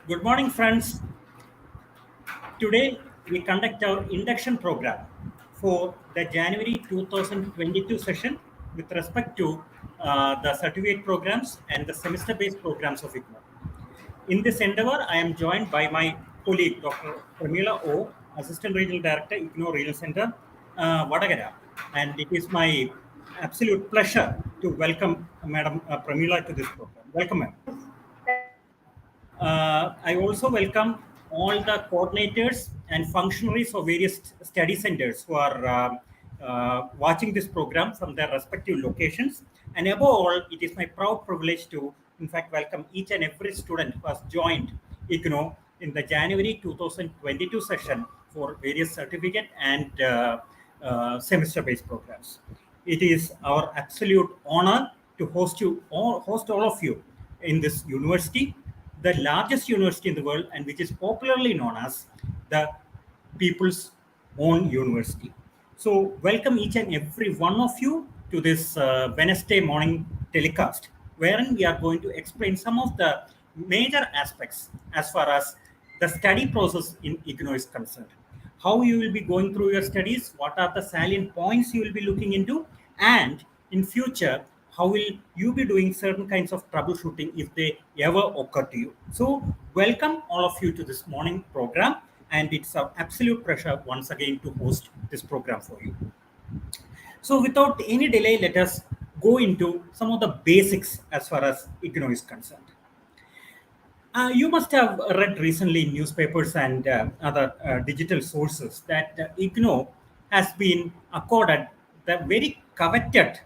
Good morning, friends. Today we conduct our induction program for the January 2022 session with respect to the certificate programs and the semester based programs of IGNOU. In this endeavor, I am joined by my colleague, Dr. Pramila O, Assistant Regional Director, IGNOU Regional Center, Vadagara. And it is my absolute pleasure to welcome Madam Pramila to this program. Welcome, ma'am. I also welcome all the coordinators and functionaries of various study centers who are watching this program from their respective locations. And above all, it is my proud privilege to, in fact, welcome each and every student who has joined IGNOU in the January 2022 session for various certificate and semester-based programs. It is our absolute honor to host all of you in this university, the largest university in the world, and which is popularly known as the people's own university. So, welcome each and every one of you to this Wednesday morning telecast, wherein we are going to explain some of the major aspects as far as the study process in IGNOU is concerned. How you will be going through your studies, what are the salient points you will be looking into, and in future, how will you be doing certain kinds of troubleshooting if they ever occur to you. So welcome all of you to this morning program, and it's an absolute pleasure once again to host this program for you. So without any delay, let us go into some of the basics as far as IGNOU is concerned. You must have read recently in newspapers and other digital sources that IGNOU has been accorded the very coveted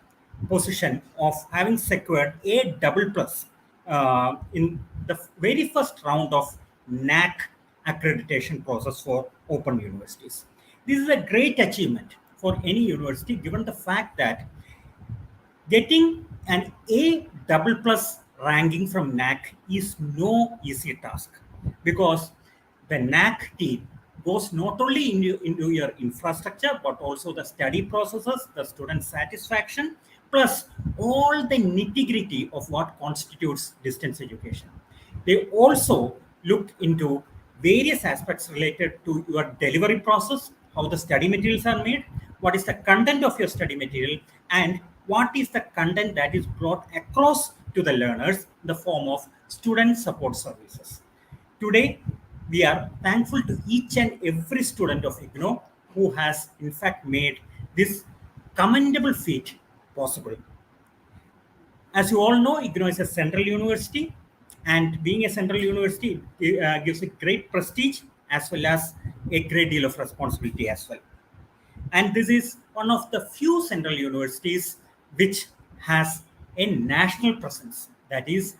position of having secured A double plus in the very first round of NAC accreditation process for open universities. This is a great achievement for any university given the fact that getting an A double plus ranking from NAC is no easy task because the NAC team goes not only into your infrastructure but also the study processes, the student satisfaction, plus all the nitty gritty of what constitutes distance education. They also look into various aspects related to your delivery process, how the study materials are made, what is the content of your study material, and what is the content that is brought across to the learners in the form of student support services. Today, we are thankful to each and every student of IGNOU who has, in fact, made this commendable feat possible. As you all know, IGNOU is a central university, and being a central university gives a great prestige as well as a great deal of responsibility as well. And this is one of the few central universities which has a national presence. That is,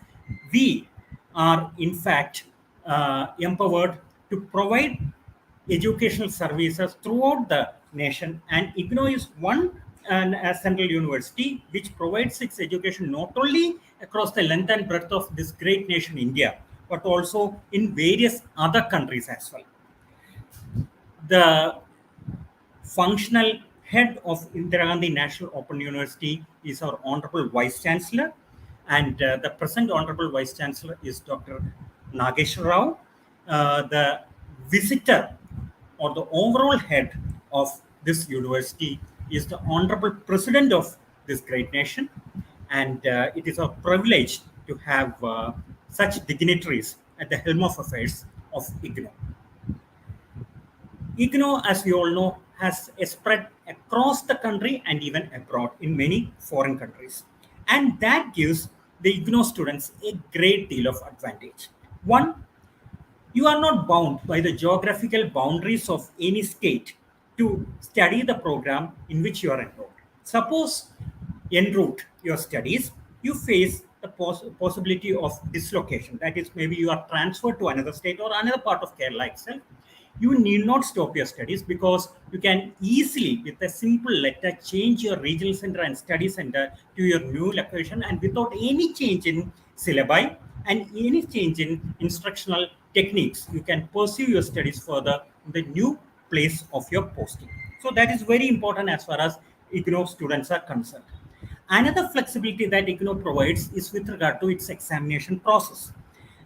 we are in fact empowered to provide educational services throughout the nation, and IGNOU is one a central university which provides its education not only across the length and breadth of this great nation, India, but also in various other countries as well. The functional head of Indira Gandhi National Open University is our Honorable Vice Chancellor, and the present Honorable Vice Chancellor is Dr. Nageshwar Rao. The visitor or the overall head of this university is the Honorable President of this great nation, and it is a privilege to have such dignitaries at the helm of affairs of IGNOU. IGNOU, as we all know, has a spread across the country and even abroad in many foreign countries. And that gives the IGNOU students a great deal of advantage. One, you are not bound by the geographical boundaries of any state to study the program in which you are enrolled. Suppose en route your studies, you face the possibility of dislocation. That is, maybe you are transferred to another state or another part of Kerala itself. You need not stop your studies because you can easily, with a simple letter, change your regional center and study center to your new location, and without any change in syllabi and any change in instructional techniques, you can pursue your studies further in the new place of your posting. So that is very important as far as IGNOU students are concerned. Another flexibility that IGNOU provides is with regard to its examination process.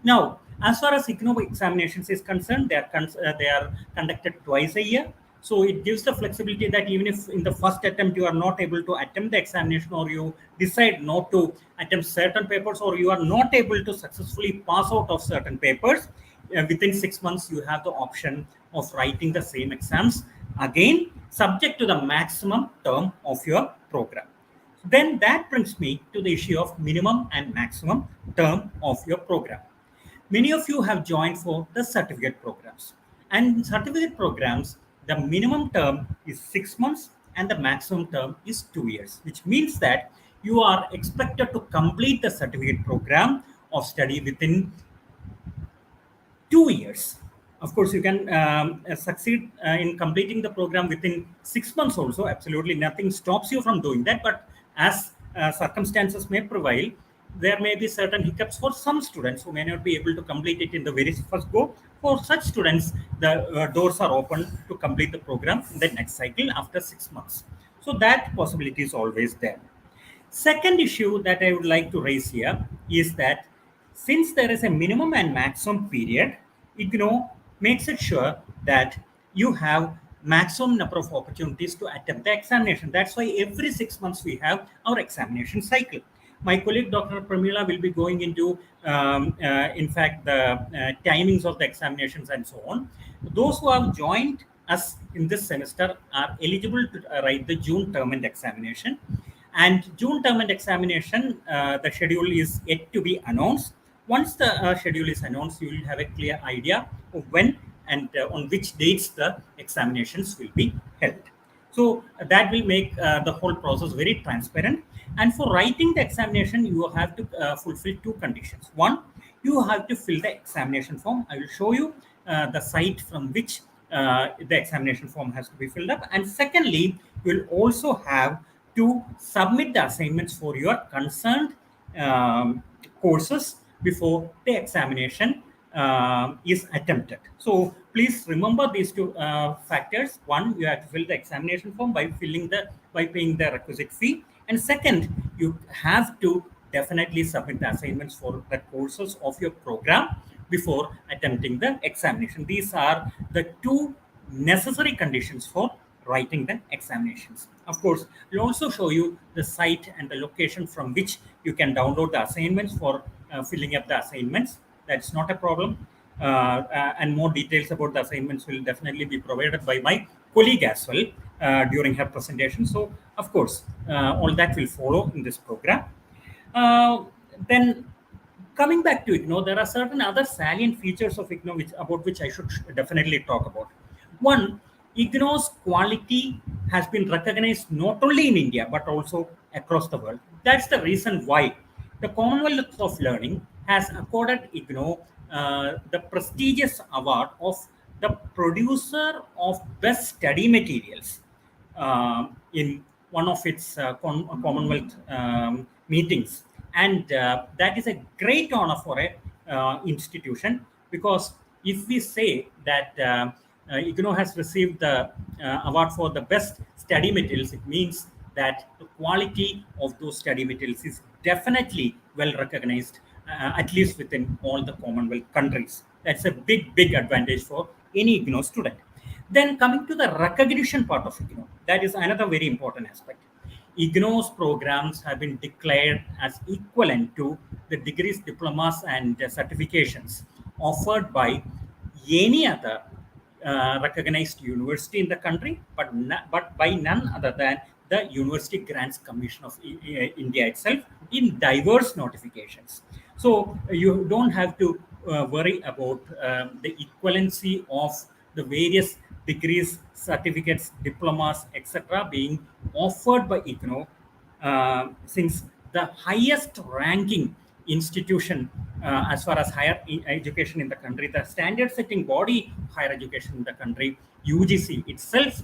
Now, As far as IGNOU examinations is concerned, they are conducted twice a year. So it gives the flexibility that even if in the first attempt you are not able to attempt the examination, or you decide not to attempt certain papers, or you are not able to successfully pass out of certain papers, within 6 months you have the option of writing the same exams again, subject to the maximum term of your program. Then that brings me to the issue of minimum and maximum term of your program. Many of you have joined for the certificate programs. And in certificate programs, the minimum term is 6 months and the maximum term is 2 years, which means that you are expected to complete the certificate program of study within 2 years. Of course, you can succeed in completing the program within 6 months also. Absolutely nothing stops you from doing that. But as circumstances may prevail, there may be certain hiccups for some students who may not be able to complete it in the very first go. For such students, the doors are open to complete the program in the next cycle after 6 months. So that possibility is always there. Second issue that I would like to raise here is that since there is a minimum and maximum period, IGNOU makes it sure that you have maximum number of opportunities to attempt the examination. That's why every 6 months we have our examination cycle. My colleague Dr. Pramila will be going into, in fact, the timings of the examinations and so on. Those who have joined us in this semester are eligible to write the June term and examination. And June term and examination, the schedule is yet to be announced. Once the schedule is announced, you will have a clear idea of when and on which dates the examinations will be held. So that will make the whole process very transparent. And for writing the examination, you have to fulfill two conditions. One, you have to fill the examination form. I will show you the site from which the examination form has to be filled up. And secondly, you will also have to submit the assignments for your concerned courses before the examination is attempted. So please remember these two factors. One, you have to fill the examination form by paying the requisite fee, and second, you have to definitely submit the assignments for the courses of your program before attempting the examination. These are the two necessary conditions for writing the examinations. Of course, we'll also show you the site and the location from which you can download the assignments for filling up the assignments. That's not a problem. And more details about the assignments will definitely be provided by my colleague as well during her presentation. So, of course, all that will follow in this program. Then coming back to IGNOU, there are certain other salient features of IGNOU about which I should definitely talk about. One, IGNOU's quality has been recognized not only in India but also across the world. That's the reason why the Commonwealth of Learning has accorded IGNOU the prestigious award of the producer of best study materials in one of its Commonwealth meetings. And that is a great honor for a institution, because if we say that IGNOU has received the award for the best study materials, it means that the quality of those study materials is definitely well recognized, at least within all the Commonwealth countries. That's a big advantage for any IGNOU student. Then coming to the recognition part of IGNOU, that is another very important aspect. IGNOU's programs have been declared as equivalent to the degrees, diplomas, and certifications offered by any other recognized university in the country, but by none other than the University Grants Commission of India itself in diverse notifications. So you don't have to worry about the equivalency of the various degrees, certificates, diplomas, etc. being offered by IGNOU, since the highest ranking institution as far as higher education in the country, the standard setting body higher education in the country, UGC itself,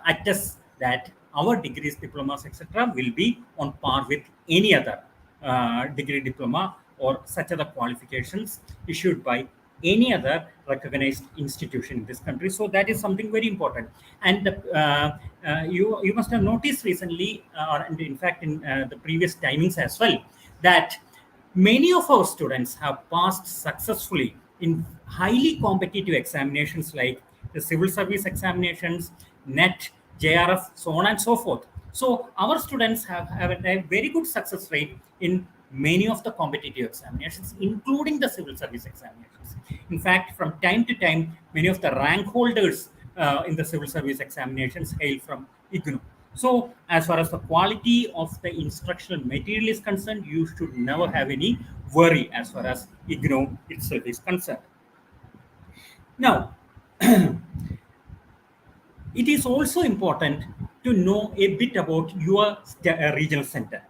attests that our degrees, diplomas, etc. will be on par with any other degree, diploma, or such other qualifications issued by any other recognized institution in this country. So that is something very important. And you must have noticed recently, and in fact in the previous timings as well, that Many of our students have passed successfully in highly competitive examinations like the civil service examinations, NET, JRF, so on and so forth. So our students have a very good success rate in many of the competitive examinations, including the civil service examinations. In fact, from time to time, many of the rank holders in the civil service examinations hail from IGNOU. So, as far as the quality of the instructional material is concerned, you should never have any worry as far as IGNOU itself is concerned. Now, it is also important to know a bit about your regional center.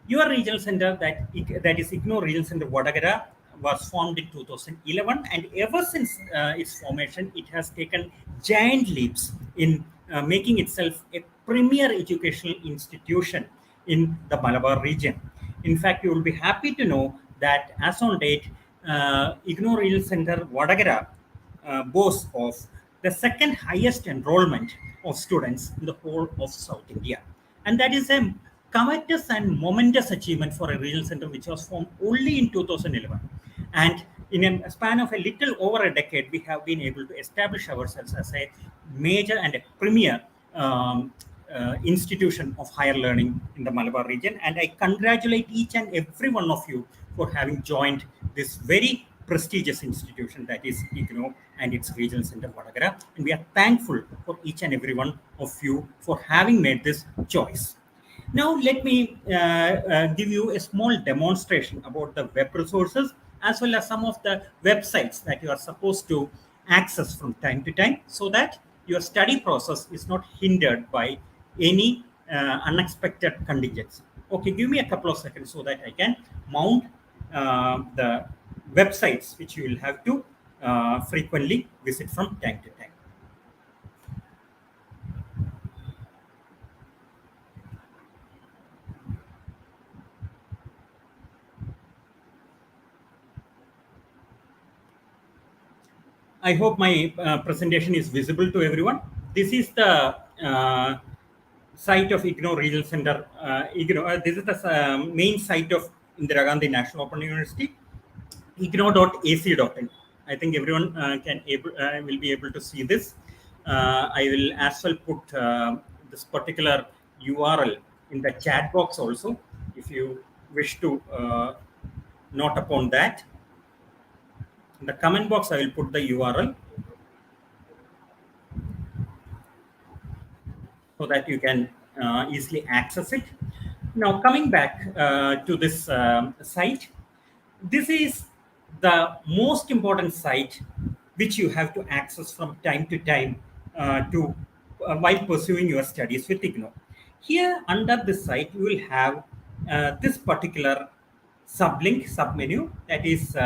Your regional center, that is IGNOU Regional Center Vadagara, was formed in 2011, and ever since its formation, it has taken giant leaps in making itself a premier educational institution in the Malabar region. In fact, you will be happy to know that as on date, IGNOU Regional Center Vadagara boasts of the second highest enrollment of students in the whole of South India. And that is a covetous and momentous achievement for a regional center which was formed only in 2011. And in a span of a little over a decade, we have been able to establish ourselves as a major and a premier institution of higher learning in the Malabar region. And I congratulate each and every one of you for having joined this very prestigious institution that is IGNOU and its regional center Vadagara. And we are thankful for each and every one of you for having made this choice. Now, let me give you a small demonstration about the web resources as well as some of the websites that you are supposed to access from time to time so that your study process is not hindered by any unexpected contingency. Okay, give me a couple of seconds so that I can mount the websites which you will have to frequently visit from time to time. I hope my presentation is visible to everyone. This is the site of IGNOU Regional Center. This is the main site of Indira Gandhi National Open University, ignou.ac.in. I think everyone will be able to see this. I will as well put this particular URL in the chat box also, if you wish to note upon that. In the comment box, I will put the URL so that you can easily access it. Now, coming back to this site, this is the most important site which you have to access from time to time to while pursuing your studies with IGNOU. Here, under this site, you will have this particular submenu that is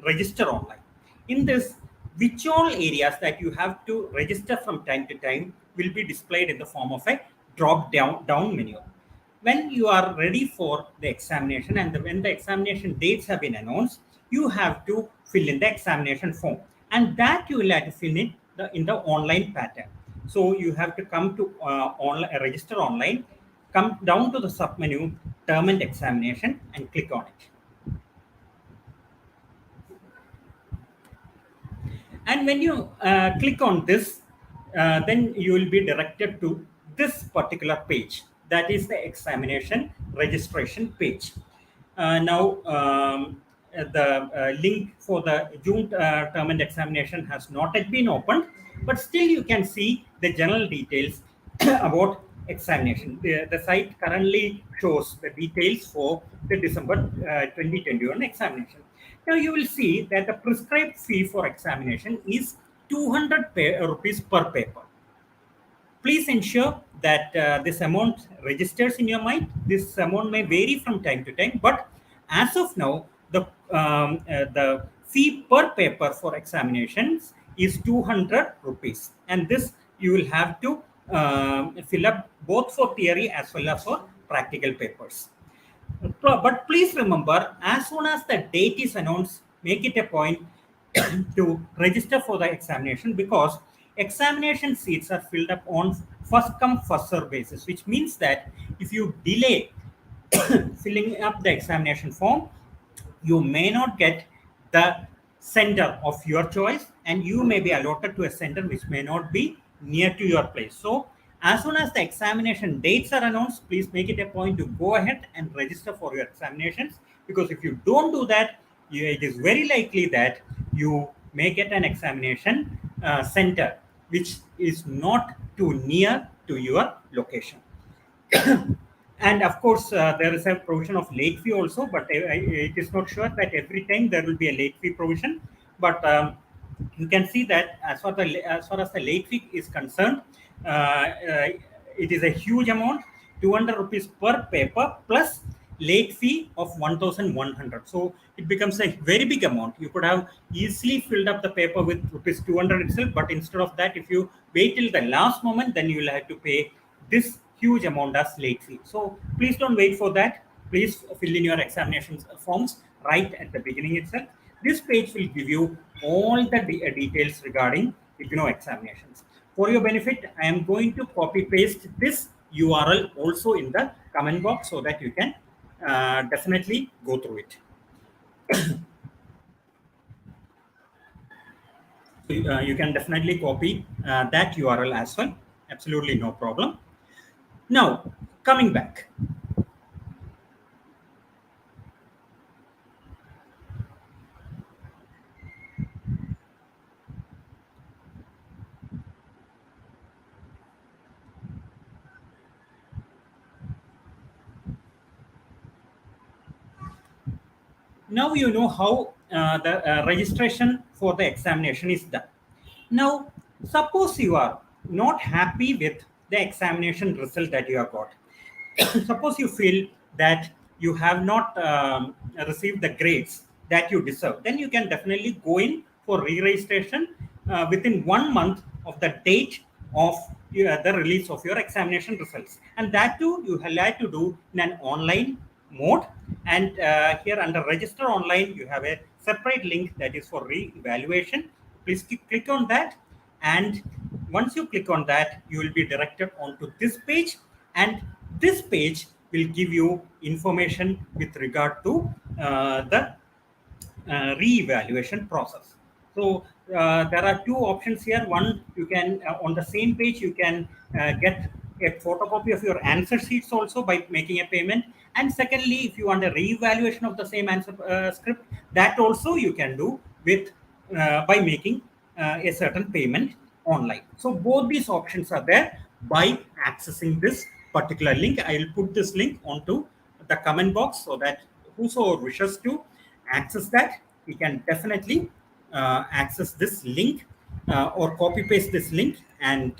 register online. In this, which all areas that you have to register from time to time will be displayed in the form of a drop down menu. When you are ready for the examination and when the examination dates have been announced, you have to fill in the examination form, and that you will have to fill in the online pattern. So you have to come to register online, come down to the submenu term and examination and click on it. And when you click on this, then you will be directed to this particular page. That is the examination registration page. Now, the link for the June term and examination has not yet been opened, but still you can see the general details about examination. The site currently shows the details for the December 2021 examination. Now you will see that the prescribed fee for examination is 200 rupees per paper. Please ensure that this amount registers in your mind. This amount may vary from time to time, but as of now, the fee per paper for examinations is 200 rupees, and this you will have to fill up both for theory as well as for practical papers. But please remember, as soon as the date is announced, make it a point to register for the examination, because examination seats are filled up on first come first serve basis, which means that if you delay filling up the examination form, you may not get the center of your choice, and you may be allotted to a center which may not be near to your place. So as soon as the examination dates are announced, please make it a point to go ahead and register for your examinations, because if you don't do that, it is very likely that you may get an examination center which is not too near to your location. And of course, there is a provision of late fee also, but it is not sure that every time there will be a late fee provision. But you can see that as far as the late fee is concerned, it is a huge amount, 200 rupees per paper plus late fee of 1,100. So it becomes a very big amount. You could have easily filled up the paper with rupees 200 itself, but instead of that, if you wait till the last moment, then you will have to pay this huge amount as late fee. So please don't wait for that. Please fill in your examinations forms right at the beginning itself. This page will give you all the details regarding IGNOU examinations. For your benefit, I am going to copy paste this URL also in the comment box so that you can definitely go through it. You can definitely copy that URL as well. Absolutely no problem. Now, coming back. Now you know how the registration for the examination is done. Now, suppose you are not happy with the examination result that you have got. Suppose you feel that you have not received the grades that you deserve, then you can definitely go in for re-registration within 1 month of the date of the release of your examination results. And that too, you will have to do in an online mode. And here under register online, you have a separate link that is for re-evaluation. Please click on that, and once you click on that, you will be directed onto this page, and this page will give you information with regard to the re-evaluation process. So there are two options here. One, you can on the same page you can get a photocopy of your answer sheets also by making a payment. And secondly, if you want a re-evaluation of the same answer script, that also you can do with by making a certain payment online. So both these options are there by accessing this particular link. I will put this link onto the comment box so that whosoever wishes to access that, we can definitely access this link or copy paste this link and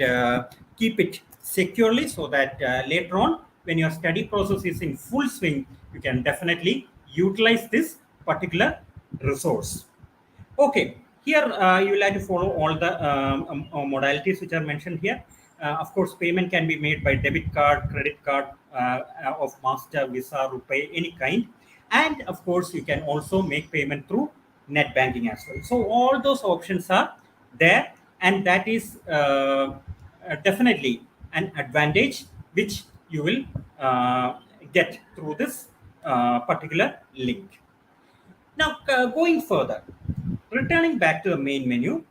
keep it securely, so that later on when your study process is in full swing, you can definitely utilize this particular resource. Okay, here you will have to follow all the modalities which are mentioned here. Of course, payment can be made by debit card, credit card of Master, Visa, Rupee, any kind. And of course, you can also make payment through net banking as well. So all those options are there, and that is definitely an advantage which you will get through this particular link. Now, going further, returning back to the main menu,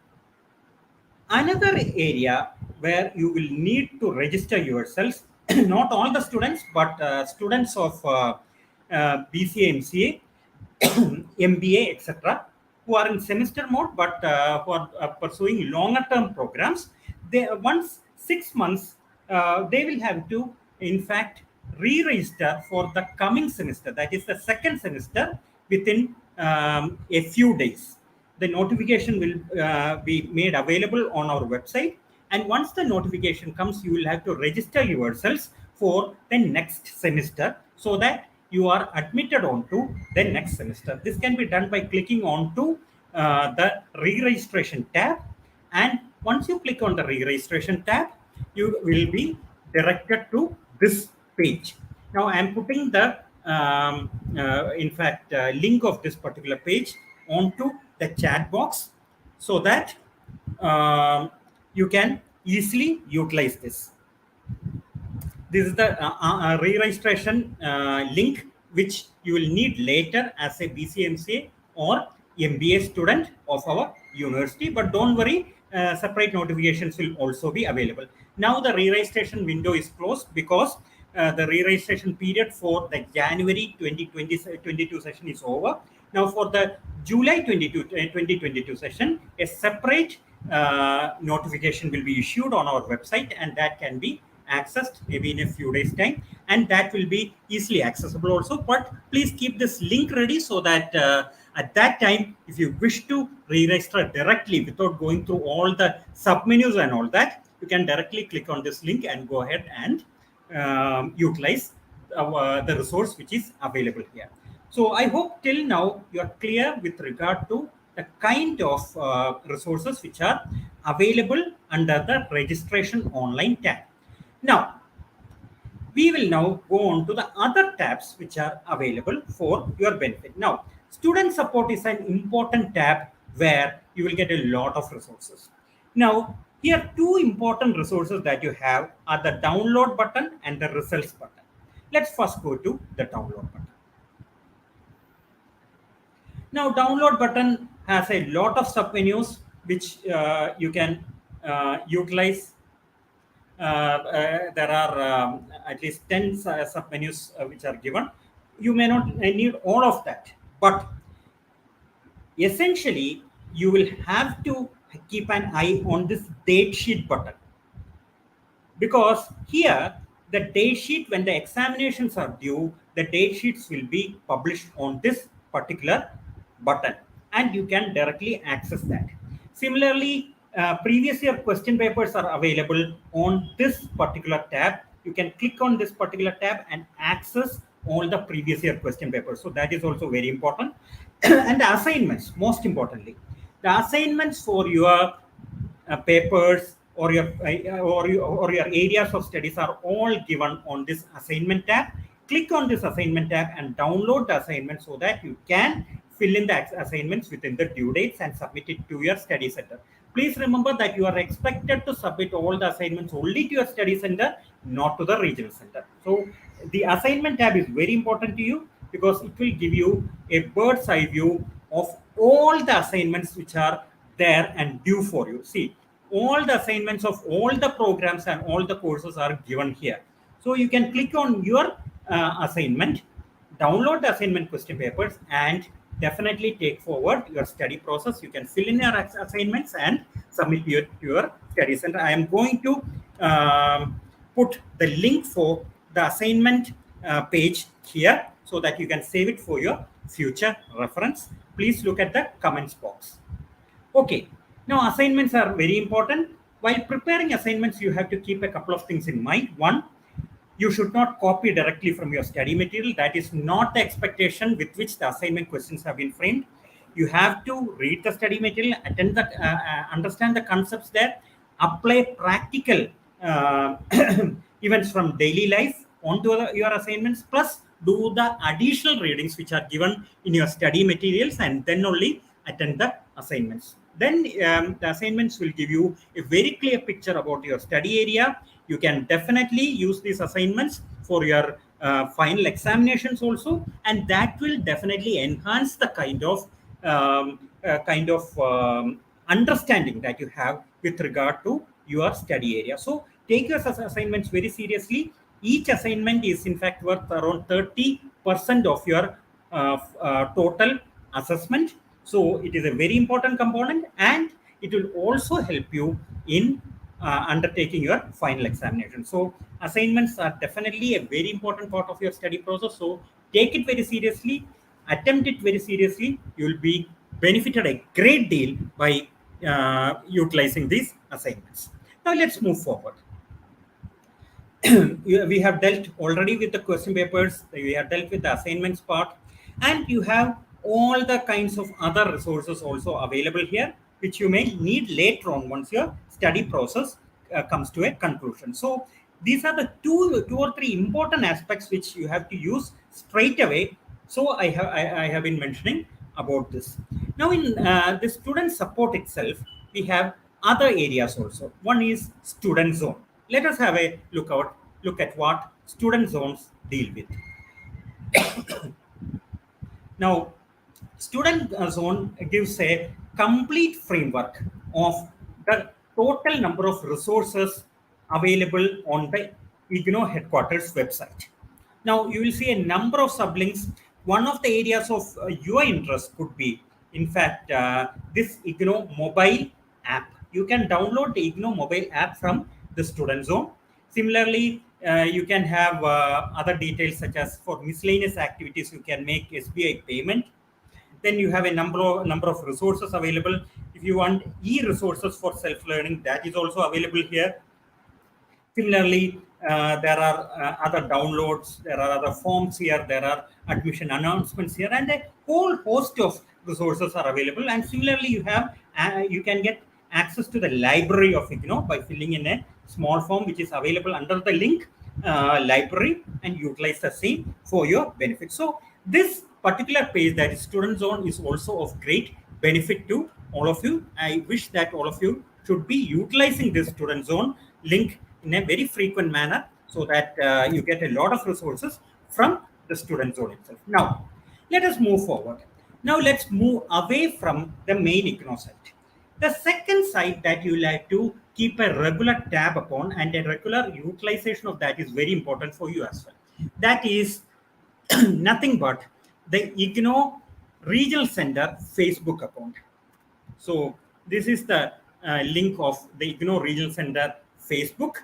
another area where you will need to register yourselves, not all the students, but students of BCA, MCA, MBA, etc., who are in semester mode but who are pursuing longer term programs, they once 6 months they will have to, in fact, re-register for the coming semester, that is the second semester, within a few days. The notification will be made available on our website, and once the notification comes, you will have to register yourselves for the next semester so that you are admitted on to the next semester. This can be done by clicking on to the re-registration tab, and once you click on the re-registration tab, you will be directed to this page. Now I am putting the in fact link of this particular page onto the chat box so that you can easily utilize this. This is the re-registration link which you will need later as a BCMCA or MBA student of our university. But don't worry, separate notifications will also be available. Now the re-registration window is closed because the re-registration period for the January 2022 session is over. Now for the July 2022 session, a separate notification will be issued on our website, and that can be accessed maybe in a few days time, and that will be easily accessible also. But please keep this link ready so that at that time, if you wish to re-register directly without going through all the submenus and all that, you can directly click on this link and go ahead and utilize the resource which is available here. So I hope till now you are clear with regard to the kind of resources which are available under the registration online tab. Now, we will now go on to the other tabs which are available for your benefit. Now, student support is an important tab where you will get a lot of resources. Now, here two important resources that you have are the download button and the results button. Let's first go to the download button. Now, download button has a lot of submenus which you can utilize. There are at least 10 submenus which are given. You may not need all of that, but essentially you will have to keep an eye on this date sheet button, because here the date sheet, when the examinations are due, the date sheets will be published on this particular button and you can directly access that. Similarly, previous year question papers are available on this particular tab. You can click on this particular tab and access all the previous year question papers. So that is also very important. And the assignments, most importantly, the assignments for your papers or your areas of studies are all given on this assignment tab. Click on this assignment tab and download the assignment so that you can fill in the assignments within the due dates and submit it to your study center. Please remember that you are expected to submit all the assignments only to your study center, not to the regional center. So the assignment tab is very important to you because it will give you a bird's eye view of all the assignments which are there and due for you. See, all the assignments of all the programs and all the courses are given here. So you can click on your assignment, download the assignment question papers, and definitely take forward your study process. You can fill in your assignments and submit your study center. I am going to put the link for the assignment page here so that you can save it for your future reference. Please look at the comments box. Okay, now assignments are very important. While preparing assignments, you have to keep a couple of things in mind. One, you should not copy directly from your study material. That is not the expectation with which the assignment questions have been framed. You have to read the study material, attend the, understand the concepts there, apply practical events from daily life onto your assignments, plus do the additional readings which are given in your study materials, and then only attend the assignments. Then the assignments will give you a very clear picture about your study area. You can definitely use these assignments for your final examinations also, and that will definitely enhance the kind of understanding that you have with regard to your study area. So take your assignments very seriously. Each assignment is in fact worth around 30% of your total assessment. So it is a very important component, and it will also help you in undertaking your final examination. So assignments are definitely a very important part of your study process. So take it very seriously, attempt it very seriously. You will be benefited a great deal by utilizing these assignments. Now let's move forward. We have dealt already with the question papers, we have dealt with the assignments part, and you have all the kinds of other resources also available here, which you may need later on once your study process comes to a conclusion. So these are the two or three important aspects which you have to use straight away. So I have been mentioning about this. Now in the student support itself, we have other areas also. One is student zone. Let us have a look at what student zones deal with. Now, Student Zone gives a complete framework of the total number of resources available on the IGNOU headquarters website. Now, you will see a number of sublinks. One of the areas of your interest could be, in fact, this IGNOU mobile app. You can download the IGNOU mobile app from the Student Zone. Similarly, you can have other details such as for miscellaneous activities, you can make SBI payment. Then you have a number of resources available. If you want e-resources for self-learning, that is also available here. Similarly, there are other downloads, there are other forms here, there are admission announcements here, and a whole host of resources are available. And similarly, you can get access to the library of IGNOU by filling in a small form which is available under the link library, and utilize the same for your benefit. So this particular page, that is Student Zone, is also of great benefit to all of you. I wish that all of you should be utilizing this Student Zone link in a very frequent manner, so that you get a lot of resources from the Student Zone itself. Now, let us move forward. Now, let's move away from the main IGNOU site. The second site that you like to keep a regular tab upon, and a regular utilization of that, is very important for you as well. That is nothing but the IGNOU Regional Center Facebook account. So this is the link of the IGNOU Regional Center Facebook.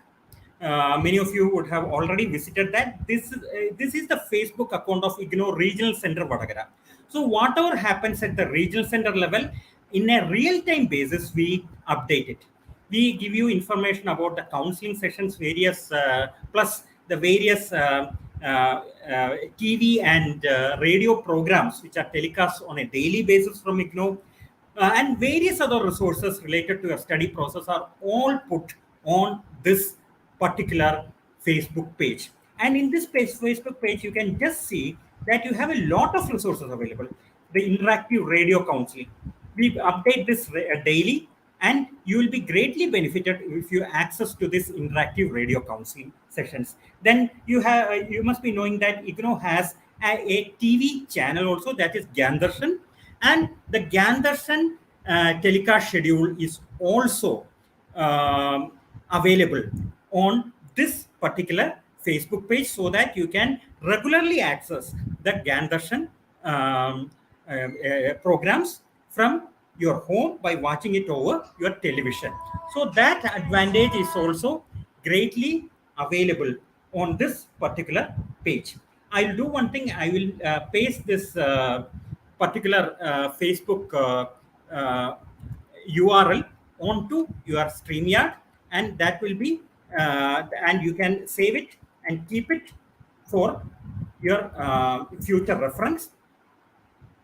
Many of you would have already visited that. This is the Facebook account of IGNOU Regional Center Vadagara. So whatever happens at the regional center level, in a real-time basis, we update it. We give you information about the counseling sessions, various plus the various TV and radio programs which are telecast on a daily basis from IGNOU, and various other resources related to your study process are all put on this particular Facebook page. And in this Facebook page, you can just see that you have a lot of resources available. The interactive radio counseling, we update this daily, and you will be greatly benefited if you access to this interactive radio counseling sessions. Then you must be knowing that IGNOU has a TV channel also, that is Gyan Darshan, and the Gyan Darshan telecast schedule is also available on this particular Facebook page, so that you can regularly access the Gyan Darshan programs from your home by watching it over your television. So that advantage is also greatly available on this particular page. I'll do one thing. I will paste this particular Facebook URL onto your StreamYard, and that will be and you can save it and keep it for your future reference.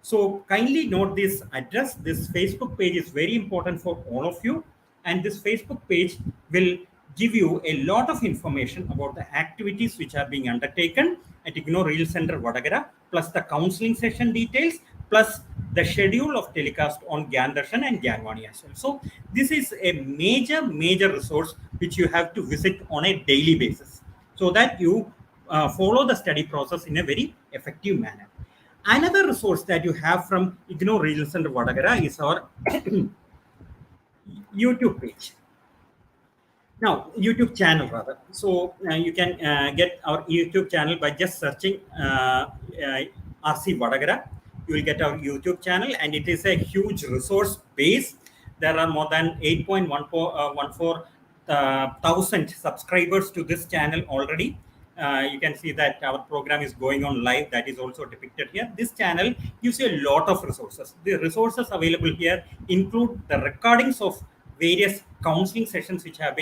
So kindly note this address. This Facebook page is very important for all of you, and this Facebook page will give you a lot of information about the activities which are being undertaken at IGNOU Regional Center Vadagara, plus the counseling session details, plus the schedule of telecast on Gyan Darshan and Gyanvani as well. So this is a major resource which you have to visit on a daily basis, so that you follow the study process in a very effective manner. Another resource that you have from IGNOU Regional Center Vadagara is our YouTube page. Now, YouTube channel rather. So you can get our YouTube channel by just searching RC Vadagara. You will get our YouTube channel, and it is a huge resource base. There are more than 8.14 thousand subscribers to this channel already. You can see that our program is going on live. That is also depicted here. This channel gives you a lot of resources. The resources available here include the recordings of various counseling sessions which have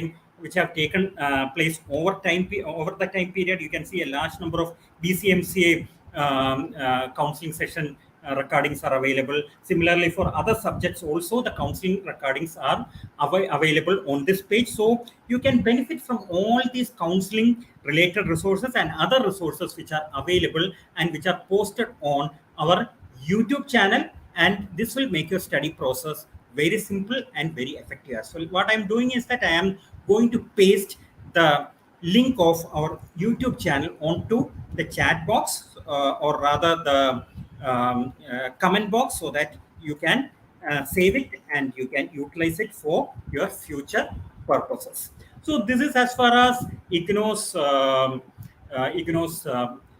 taken place over the time period. You can see a large number of BCMCA counseling session recordings are available. Similarly, for other subjects also, the counseling recordings are available on this page. So you can benefit from all these counseling related resources and other resources which are available and which are posted on our YouTube channel, and this will make your study process very simple and very effective as well. What I'm doing is that I am going to paste the link of our YouTube channel onto the chat box or rather the comment box, so that you can save it and you can utilize it for your future purposes. So this is as far as IGNOU's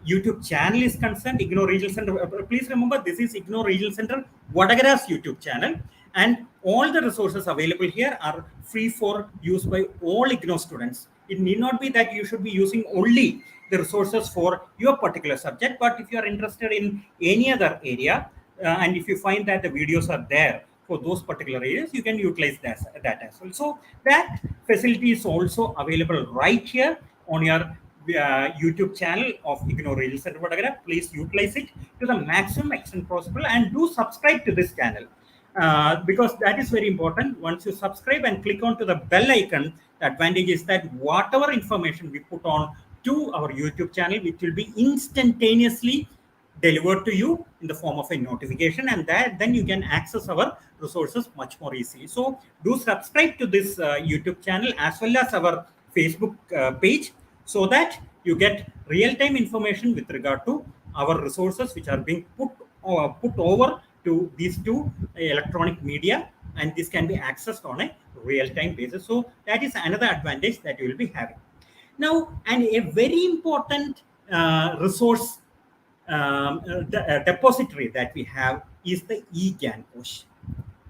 YouTube channel is concerned. IGNOU Regional Center. Please remember, this is IGNOU Regional Center Vadagara's YouTube channel, and all the resources available here are free for use by all IGNOU students. It need not be that you should be using only the resources for your particular subject, but if you are interested in any other area, and if you find that the videos are there for those particular areas, you can utilize that as well. So that facility is also available right here on your YouTube channel of IGNOU Regional Center Vadagara. Please utilize it to the maximum extent possible, and do subscribe to this channel. Because that is very important. Once you subscribe and click on to the bell icon, the advantage is that whatever information we put on to our YouTube channel, it will be instantaneously delivered to you in the form of a notification, and that then you can access our resources much more easily. So do subscribe to this YouTube channel as well as our Facebook page, so that you get real-time information with regard to our resources which are being put over to these two electronic media, and this can be accessed on a real-time basis. So that is another advantage that you will be having. Now, and a very important resource depository that we have is the eGyanKosh,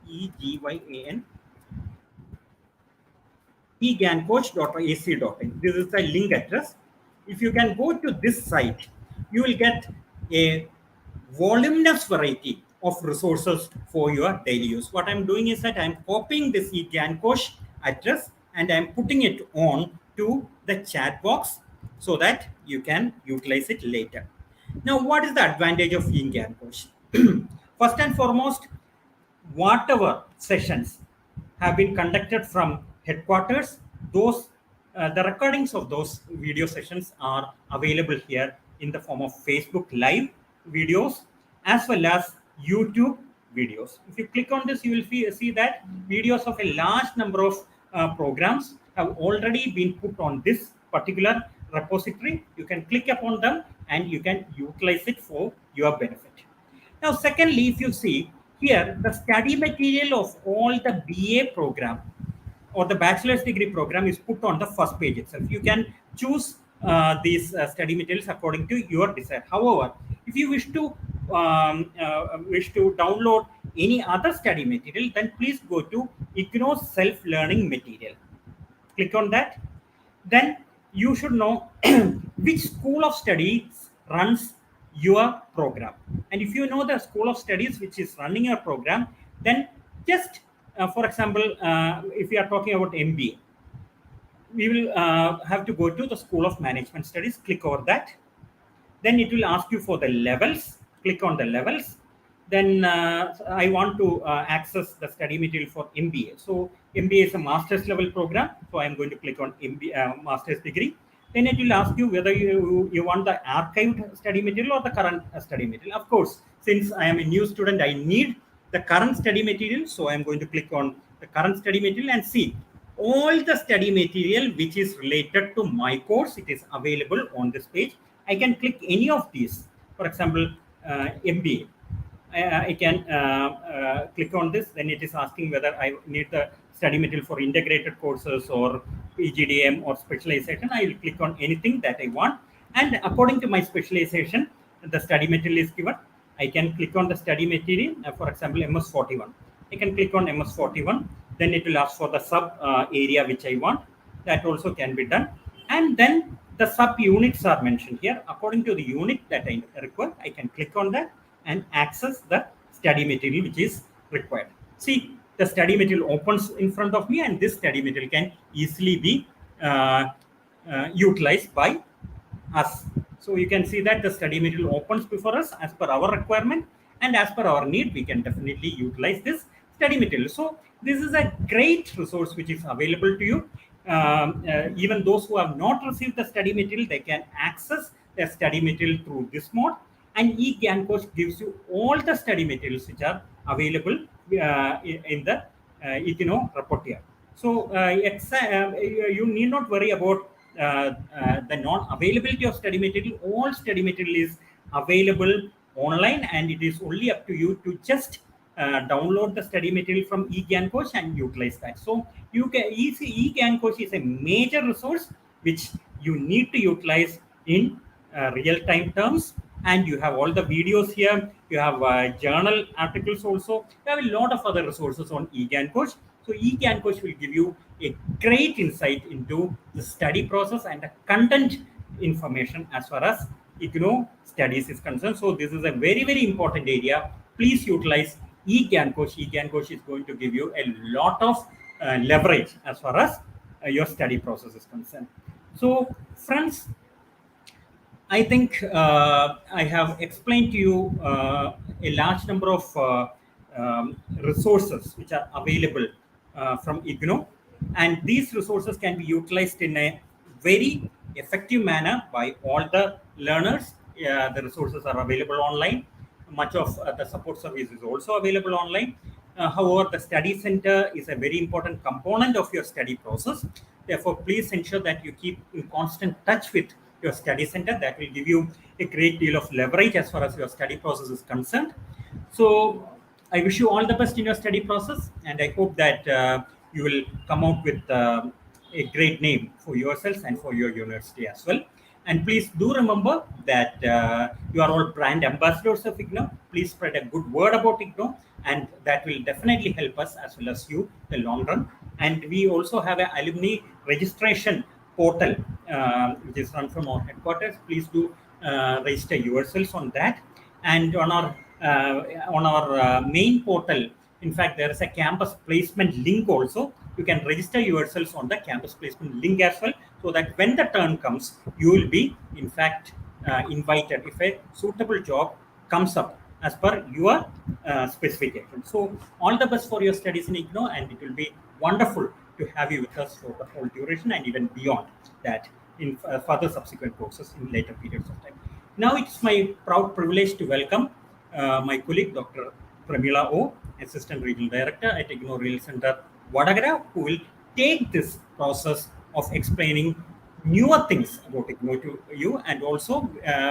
EGYAN, eGyanKosh.ac.in. This is the link address. If you can go to this site, you will get a voluminous variety of resources for your daily use. What I'm doing is that I'm copying this eGyanKosh address and I'm putting it on to the chat box so that you can utilize it later. Now, what is the advantage of eGyanKosh? First and foremost, whatever sessions have been conducted from headquarters, those the recordings of those video sessions are available here in the form of Facebook Live videos as well as YouTube videos. If you click on this, you will see that videos of a large number of programs have already been put on this particular repository. You can click upon them and you can utilize it for your benefit. Now, secondly, if you see here, the study material of all the BA program or the bachelor's degree program is put on the first page itself. You can choose these study materials according to your desire. However, if you wish to download any other study material, then please go to IGNOU self-learning material. Click on that. Then you should know which school of studies runs your program. And if you know the school of studies which is running your program, then just for example, if we are talking about MBA, we will have to go to the School of Management Studies, click over that. Then it will ask you for the levels, click on the levels. Then I want to access the study material for MBA. So MBA is a master's level program. So I'm going to click on MBA, master's degree. Then it will ask you whether you want the archived study material or the current study material. Of course, since I am a new student, I need the current study material. So I'm going to click on the current study material and see all the study material which is related to my course. It is available on this page. I can click any of these. For example, MBA. I can click on this. Then it is asking whether I need the study material for integrated courses or PGDM or specialization. I will click on anything that I want. And according to my specialization, the study material is given. I can click on the study material, for example, MS41. I can click on MS41. Then it will ask for the sub area which I want. That also can be done. And then the sub units are mentioned here. According to the unit that I require, I can click on that and access the study material which is required. See, the study material opens in front of me, and this study material can easily be utilized by us. So you can see that the study material opens before us as per our requirement, and as per our need, we can definitely utilize this study material. So this is a great resource which is available to you. Even those who have not received the study material, they can access the study material through this mode. And eGyanKosh gives you all the study materials which are available in the IGNOU report here. So you need not worry about the non-availability of study material. All study material is available online, and it is only up to you to just download the study material from eGyancoach and utilize that. So you can eGyancoach is a major resource which you need to utilize in real-time terms, and you have all the videos here. You have journal articles also. You have a lot of other resources on eGyancoach. So eGyancoach will give you a great insight into the study process and the content information as far as IGNOU studies is concerned. So this is a very, very important area. Please utilize eGyancoach. eGyancoach is going to give you a lot of leverage as far as your study process is concerned. So friends, I think I have explained to you a large number of resources which are available from IGNOU, and these resources can be utilized in a very effective manner by all the learners. The resources are available online. Much of the support service is also available online. However, the study center is a very important component of your study process. Therefore, please ensure that you keep in constant touch with your study center. That will give you a great deal of leverage as far as your study process is concerned. So, I wish you all the best in your study process, and I hope that you will come out with a great name for yourselves and for your university as well. And please do remember that you are all brand ambassadors of IGNOU. Please spread a good word about IGNOU, and that will definitely help us as well as you in the long run. And we also have an alumni registration portal which is run from our headquarters. Please do register yourselves on that. And on our main portal, in fact, there is a campus placement link also. You can register yourselves on the campus placement link as well, so that when the turn comes, you will be, in fact, invited if a suitable job comes up as per your specification. So, all the best for your studies in IGNOU, and it will be wonderful to have you with us for the whole duration and even beyond that in further subsequent courses in later periods of time. Now, it's my proud privilege to welcome my colleague, Dr. Pramila O, Assistant Regional Director at IGNOU Real Center, Vadagara, who will take this process of explaining newer things about IGNOU to you, and also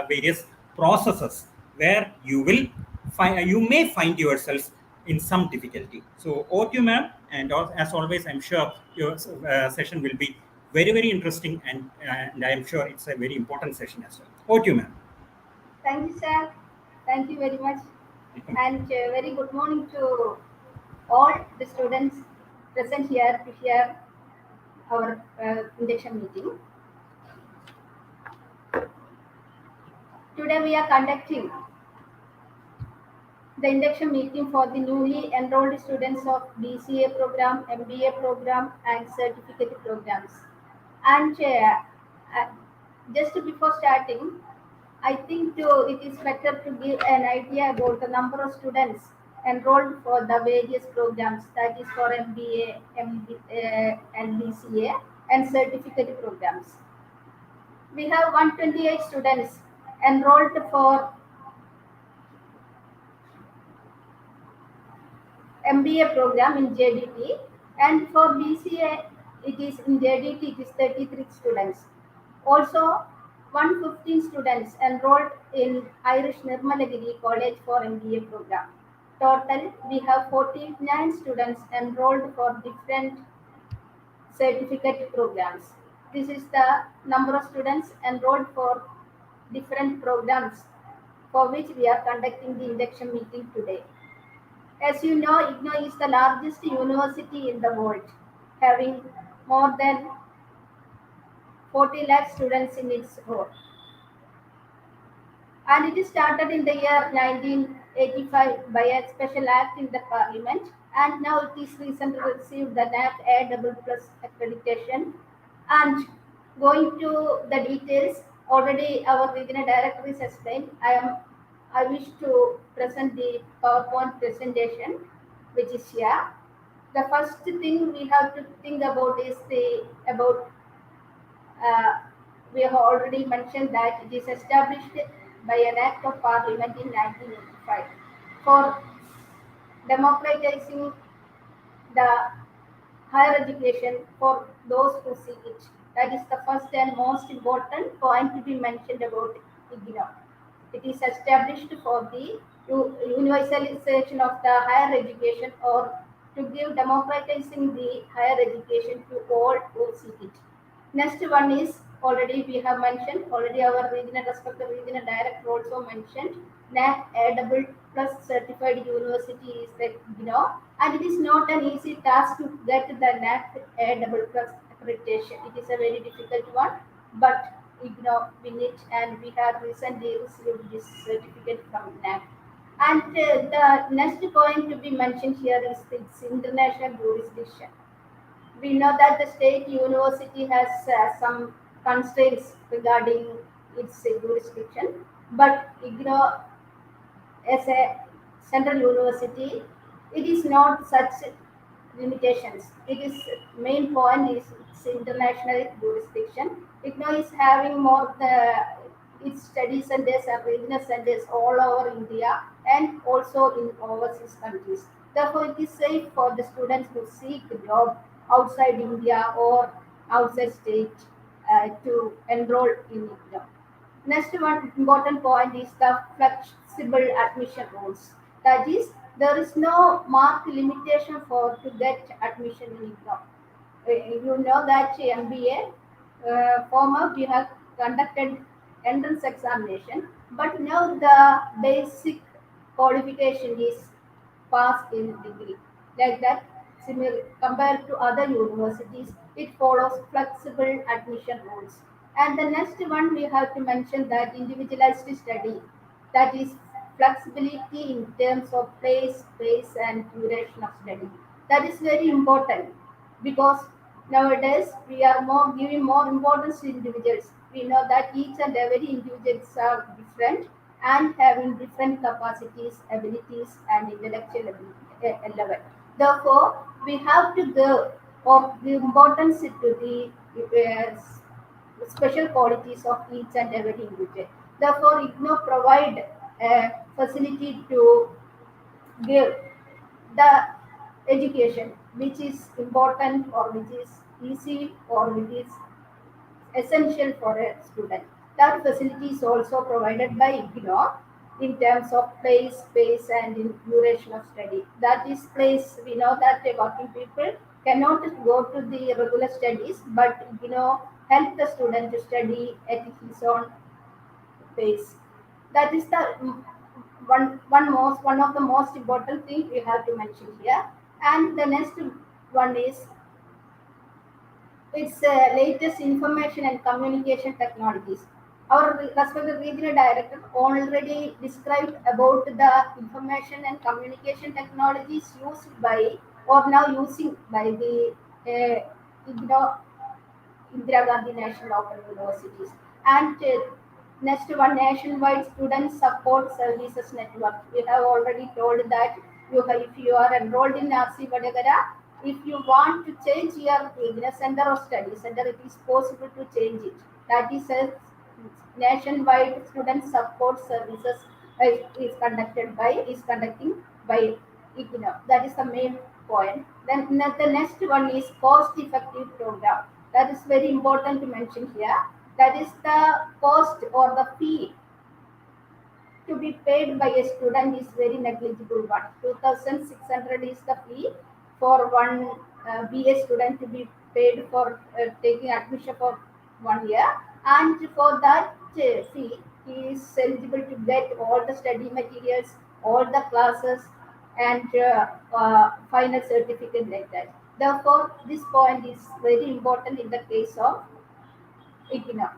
various processes where you may find yourself in some difficulty. So, over to you, ma'am. And as always, I'm sure your session will be very, very interesting, and I'm sure it's a very important session as well. Over to you, ma'am. Thank you, sir. Thank you very much. And very good morning to all the students present here to hear our induction meeting. Today we are conducting the induction meeting for the newly enrolled students of BCA program, MBA program, and certificate programs. And just before starting, I think it is better to give an idea about the number of students enrolled for the various programs, that is for MBA, and BCA, and certificate programs. We have 128 students enrolled for MBA program in JDT, and for BCA it is in JDT it is 33 students. Also 115 students enrolled in Irish Nirmalagiri College for MBA program. Total we have 49 students enrolled for different certificate programs. This is the number of students enrolled for different programs for which we are conducting the induction meeting today. As you know, IGNOU is the largest university in the world, having more than 40 lakh students in its core. And it is started in the year 1985 by a special act in the parliament, and now it is recently received the NAC A++ accreditation. And going to the details, already our regional director is explained. I wish to present the PowerPoint presentation, which is here. The first thing we have to think about is we have already mentioned that it is established by an act of parliament in 1985 for democratizing the higher education for those who seek it. That is the first and most important point to be mentioned about IGNOU. It is established for the universalization of the higher education or to give democratizing the higher education to all who seek it. Next one is already we have mentioned, already our regional respective regional director also mentioned NAC A double plus certified university is the IGNOU, and it is not an easy task to get the NAC A double plus accreditation. It is a very difficult one, but IGNOU win it, and we have recently received this certificate from NAC. And the next point to be mentioned here is its international jurisdiction. We know that the state university has some constraints regarding its jurisdiction, but IGNOU as a central university, it is not such limitations. It is main point is its international jurisdiction. IGNOU is having more the its study centers and regional centers all over India and also in overseas countries. Therefore, it is safe for the students who seek a job outside India or outside state to enroll in IGNOU. Next one important point is the flexible admission rules. That is, there is no mark limitation for to get admission in IGNOU. You know that MBA former we have conducted entrance examination, but now the basic qualification is passed in degree. Like that, similar compared to other universities, it follows flexible admission rules. And the next one we have to mention that individualized study, that is flexibility in terms of place, space, and duration of study. That is very important because nowadays we are more giving more importance to individuals. We know that each and every individuals are different and having different capacities, abilities, and intellectual level. Therefore, we have to give or give importance to the special qualities of each and every individual. Therefore, IGNOU provide a facility to give the education which is important or which is easy or which is essential for a student. That facility is also provided by IGNOU in terms of place, space, and in duration of study. That is place, we know that working people cannot go to the regular studies, but help the student to study at his own pace. That is the one of the most important thing we have to mention here. And the next one is its latest information and communication technologies. Our respective regional director already described about the information and communication technologies used by or now using by the IGNOU Indira Gandhi National Open Universities. And next one, nationwide student support services network. We have already told that if you are enrolled in RC Vadagara, if you want to change your business center or study center, it is possible to change it. That is a nationwide student support services is conducting by IGNOU. That is the main point. Then the next one is cost-effective program. That is very important to mention here. That is the cost or the fee to be paid by a student is very negligible one. 2,600 is the fee for one BA student to be paid for taking admission for 1 year, and for that fee he is eligible to get all the study materials, all the classes, and final certificate like that. Therefore, this point is very important in the case of IGNOU.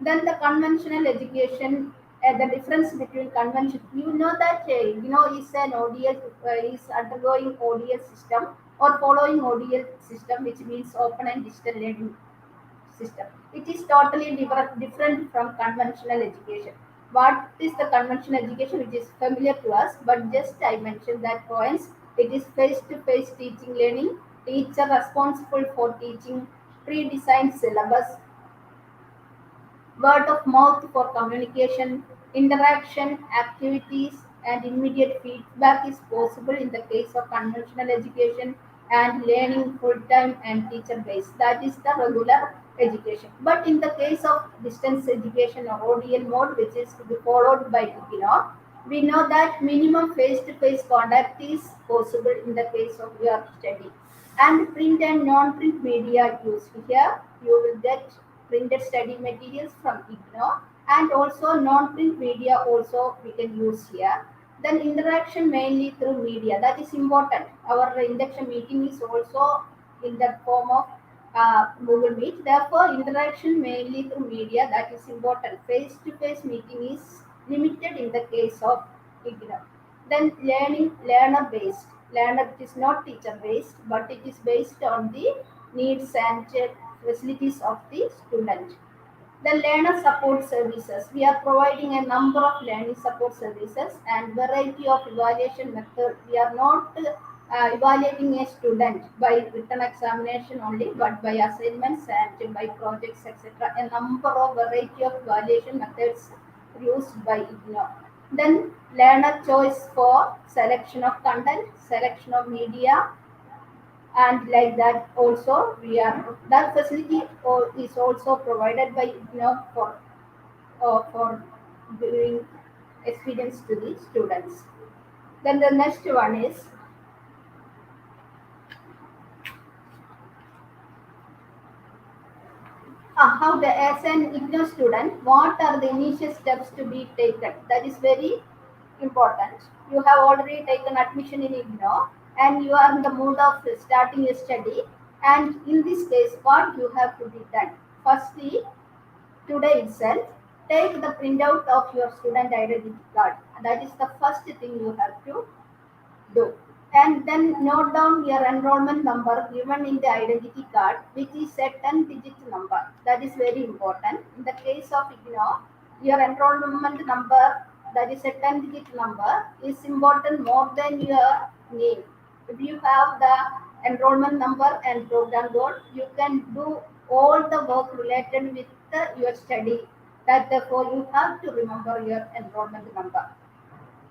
Then the conventional education, the difference between convention, you know that IGNOU is an ODL, is undergoing ODL system or following ODL system, which means open and digital learning system. It is totally different from conventional education. What is the conventional education, which is familiar to us, but just I mentioned that points. It is face-to-face teaching learning, teacher responsible for teaching, pre-designed syllabus, word of mouth for communication, interaction, activities, and immediate feedback is possible in the case of conventional education and learning full time and teacher based. That is the regular education. But in the case of distance education or ODL mode, which is to be followed by IGNOU, we know that minimum face-to-face contact is possible in the case of your study. And print and non-print media used here, you will get printed study materials from IGNOU, and also non-print media also we can use here. Then interaction mainly through media, that is important. Our induction meeting is also in the form of Google Meet. Therefore, interaction mainly through media, that is important. Face-to-face meeting is limited in the case of IGNOU. Then learner-based. Learner, it is not teacher-based, but it is based on the needs and facilities of the student. The learner support services. We are providing a number of learning support services and variety of evaluation methods. We are not evaluating a student by written examination only, but by assignments and by projects, etc. A number of variety of evaluation methods used by IGNOU. Then learner choice for selection of content, selection of media, and like that also we are that facility is also provided by for giving experience to the students. Then the next one is how the as an IGNOU student, what are the initial steps to be taken? That is very important. You have already taken admission in IGNOU and you are in the mood of starting your study. And in this case, what you have to be done? Firstly, today itself, take the printout of your student identity card. That is the first thing you have to do. And then note down your enrollment number given in the identity card, which is a 10-digit number. That is very important. In the case of IGNOU, your enrollment number, that is a 10-digit number, is important more than your name. If you have the enrollment number and program code, you can do all the work related with your study. That therefore you have to remember your enrollment number.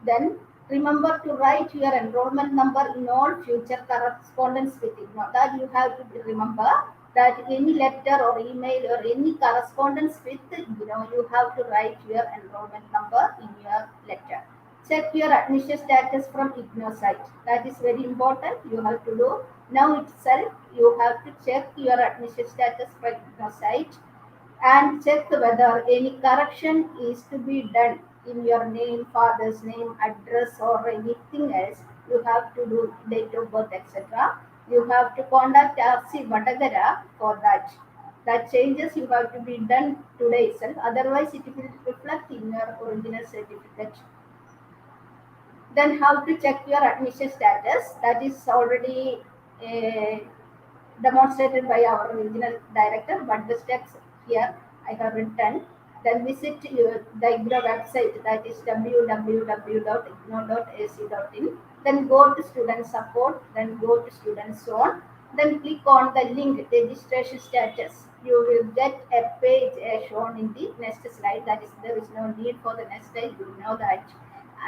Then remember to write your enrollment number in all future correspondence with IGNOU. That you have to remember that any letter or email or any correspondence with IGNOU, you have to write your enrollment number in your letter. Check your admission status from IGNOU site. That is very important. You have to do now itself. You have to check your admission status from IGNOU site and check whether any correction is to be done in your name, father's name, address, or anything else. You have to do date of birth, etc. You have to contact RC Vadagara for that. That changes you have to be done today itself. Otherwise, it will reflect in your original certificate. Then how to check your admission status? That is already uh, demonstrated by our regional director, but the steps here I have written. Then visit the IGNOU website, that is www.ignou.ac.in. Then go to student support, then go to student zone, then click on the link registration status. You will get a page shown in the next slide. That is, there is no need for the next slide, you know that.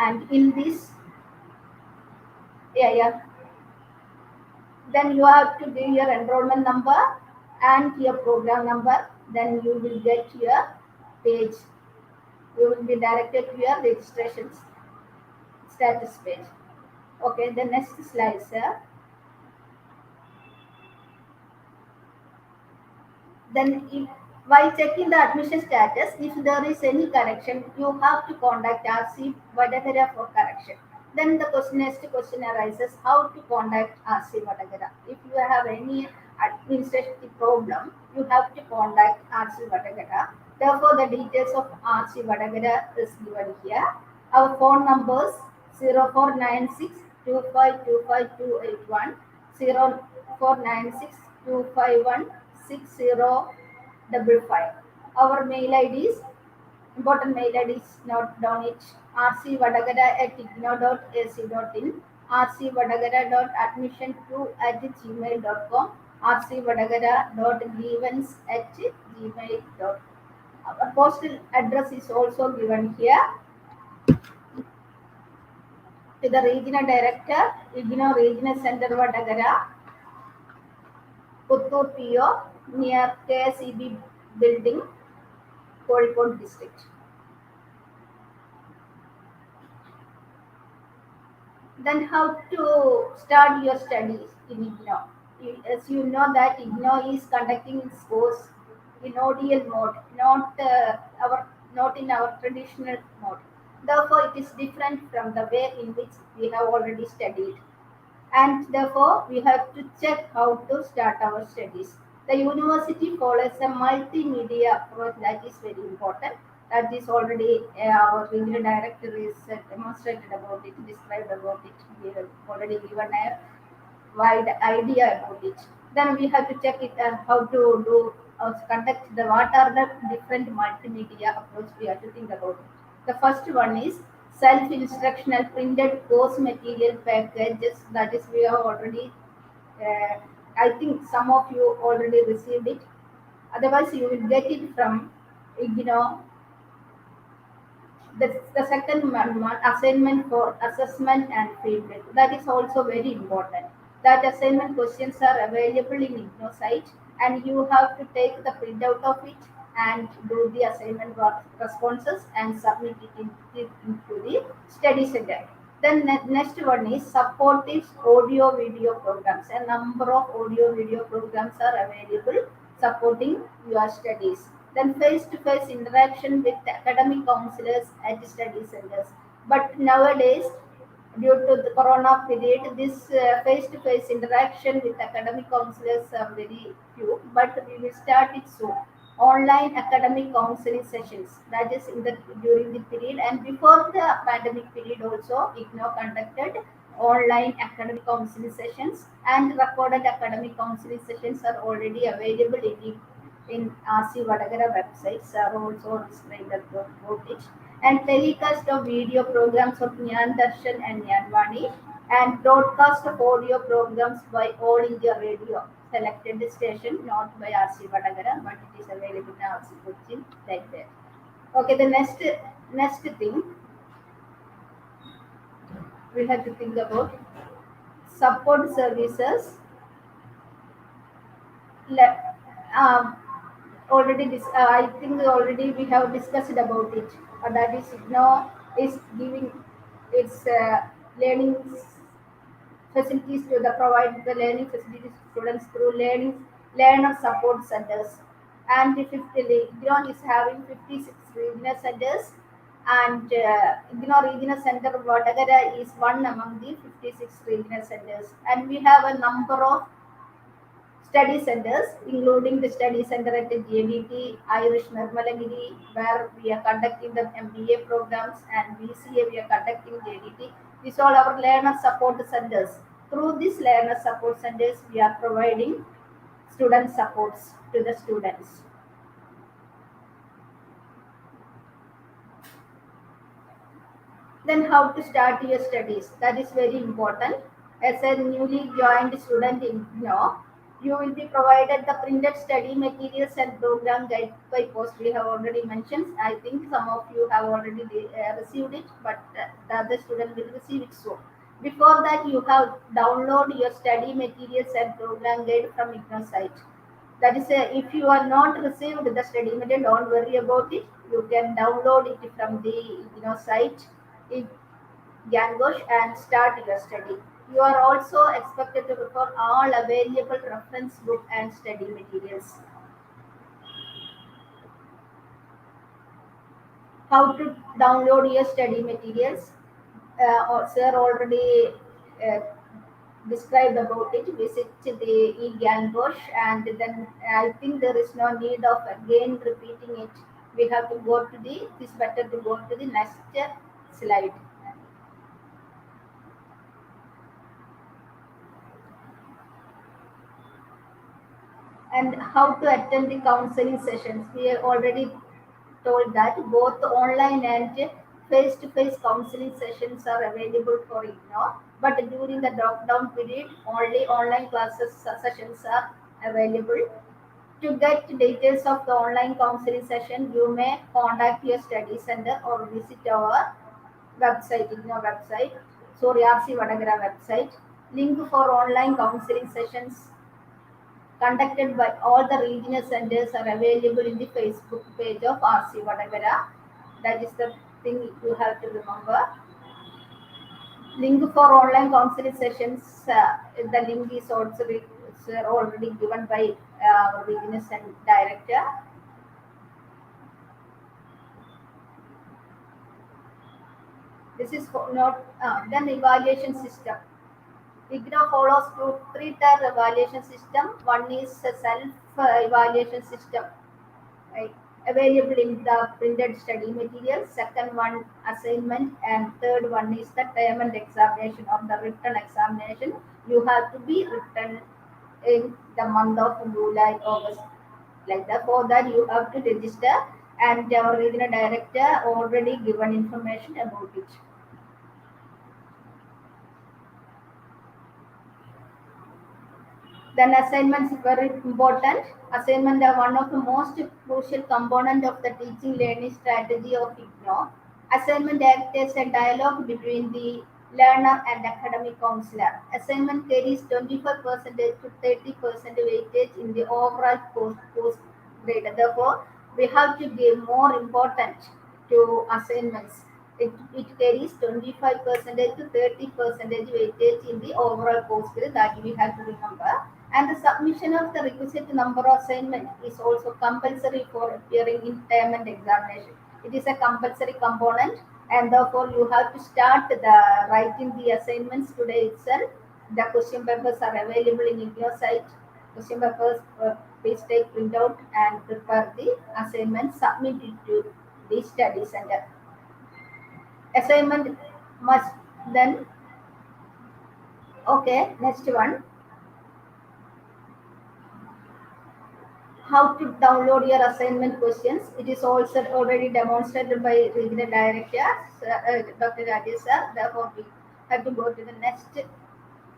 And in this, yeah, then you have to give your enrollment number and your program number. Then you will get your page. You will be directed to your registration status page. Okay, the next slide, sir. Then while checking the admission status, if there is any correction, you have to contact RC Vadagara for correction. Then the next question arises, how to contact RC Vadagara. If you have any administrative problem, you have to contact RC Vadagara. Therefore, the details of RC Vadagara is given here. Our phone numbers 0496 2525281, 0496 251 6055. Our mail ID is important mail ID is not down it rcvadagara@ignou.ac.in, rcvadagara.admission2@gmail.com, rcvadagara.grievance@gmail.com. Our postal address is also given here to the regional director, IGNOU Regional Center Vadagara, Puttur PO near KSEB building, Kozhikode district. Then how to start your studies in IGNOU? As you know that IGNOU is conducting its course in ODL mode, not in our traditional mode. Therefore, it is different from the way in which we have already studied, and therefore we have to check how to start our studies. The university follows a multimedia approach that is very important. That is already our regional director is demonstrated about it, described about it. We have already given a wide idea about it. Then we have to check it how to do conduct the what are the different multimedia approach we have to think about it. The first one is self-instructional printed course material packages. That is we have already. Uh, I think some of you already received it. Otherwise, you will get it from IGNOU. The second one, assignment for assessment and feedback. That is also very important. That assignment questions are available in IGNOU site, and you have to take the printout of it and do the assignment responses and submit into the study center. Then next one is supportive audio video programs. A number of audio video programs are available supporting your studies. Then face-to-face interaction with academic counselors at study centers. But nowadays, due to the corona period, this face-to-face interaction with academic counselors are very few, but we will start it soon. Online academic counseling sessions, that is in the during the period and before the pandemic period also, IGNOU conducted online academic counseling sessions, and recorded academic counseling sessions are already available in RC Vadagara websites are also described about it, and telecast of video programs of Nyan Darshan and Nyanvani, and broadcast of audio programs by All India Radio, selected station, not by RC Vadagara, but it is available in RC Cochin, like that. Okay, the next thing we have to think about support services. Le- um, I think already we have discussed about it. That is now is giving its learning facilities to the provide the learning facilities to students through learner support centers. And the 50 IGNOU is having 56 regional centers, and IGNOU Regional Center Vadagara is one among the 56 regional centers. And we have a number of study centers, including the study center at the JDT, Irish Nirmalagiri, where we are conducting the MBA programs, and BCA we are conducting JDT. These are our learner support centers. Through these learner support centers, we are providing student supports to the students. Then how to start your studies? That is very important. As a newly joined student in IGNOU, you will be provided the printed study materials and program guide by post. We have already mentioned. I think some of you have already received it, but the other student will receive it soon. Before that, you have download your study materials and program guide from IGNOU site. That is, if you are not received the study material, don't worry about it. You can download it from the site. Gangosh and start your study. You are also expected to refer all available reference book and study materials. How to download your study materials? Sir already uh, described about it. Visit the Gangosh, and then I think there is no need of again repeating it. We have to go to the. It is better to go to the next slide. And how to attend the counseling sessions. We have already told that both online and face-to-face counseling sessions are available for IGNOU, but during the lockdown period, only online classes sessions are available. To get details of the online counseling session, you may contact your study center or visit our website, IGNOU website, sorry, RC Vadagara website. Link for online counseling sessions conducted by all the regional centers are available in the Facebook page of RC Vadagara. That is the thing you have to remember. Link for online counseling sessions. The link is also already given by regional director. This is for not then evaluation system. IGNOU follows three-tier evaluation system. One is a self-evaluation system, right, available in the printed study material. Second one, assignment, and third one is the term and examination of the written examination. You have to be written in the month of July, August, like that. For that, you have to register, and our regional director already given information about it. Then assignments are very important. Assignment are one of the most crucial component of the teaching learning strategy of IGNOU. Assignment acts as a dialogue between the learner and academic counselor. Assignment carries 25% to 30% weightage in the overall course grade. Therefore, we have to give more importance to assignments. It carries 25% to 30% weightage in the overall course grade, that we have to remember. And the submission of the requisite number of assignment is also compulsory for appearing in term and examination. It is a compulsory component, and therefore you have to start the writing the assignments today itself. The question papers are available in your site. Question papers, please take printout and prepare the assignment, submit it to the study center. Assignment must then, okay, next one. How to download your assignment questions. It is also already demonstrated by regional director, Dr. Rajesh sir. Therefore, we have to go to the next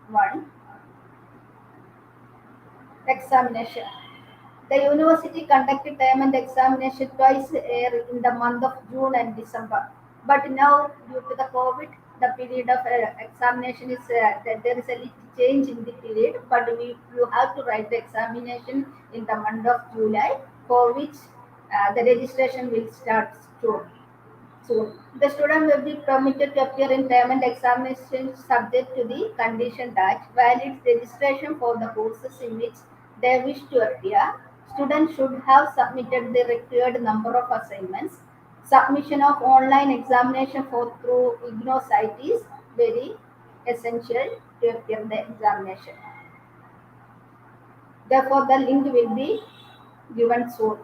one. Examination. The university conducted term and examination twice a year in the month of June and December. But now, due to the COVID, the period of examination is that there is a little change in the period. But you have to write the examination in the month of July, for which the registration will start soon. The student will be permitted to appear in term and examination subject to the condition that valid registration for the courses in which they wish to appear. Students should have submitted the required number of assignments. Submission of online examination through IGNOU site is very essential to appear the examination. Therefore, the link will be given soon.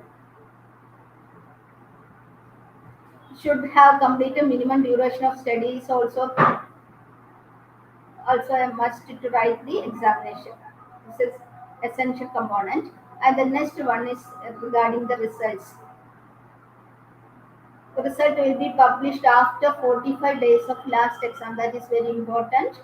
Should have completed minimum duration of study is also a must to write the examination. This is essential component. And the next one is regarding the results. The result will be published after 45 days of last exam. That is very important.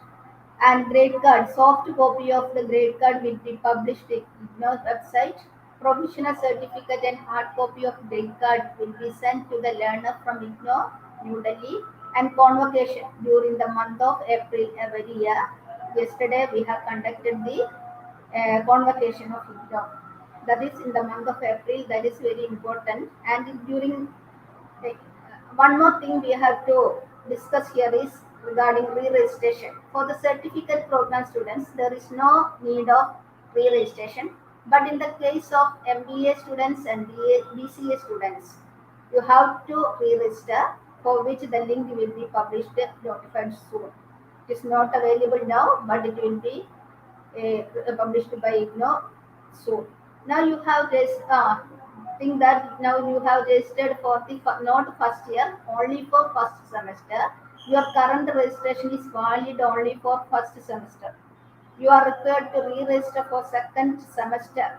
And grade card, soft copy of the grade card will be published in IGNOU website. Provisional certificate and hard copy of grade card will be sent to the learner from IGNOU, New Delhi. And convocation during the month of April every year. Yesterday we have conducted the convocation of IGNOU. That is in the month of April. That is very important. And during one more thing we have to discuss here is regarding re-registration. For the certificate program students, there is no need of re-registration. But in the case of MBA students and BCA students, you have to re-register, for which the link will be published, notified soon. It is not available now, but it will be published by IGNOU soon. Now you have this thing that now you have registered for the not first year, only for first semester. Your current registration is valid only for first semester. You are required to re-register for second semester,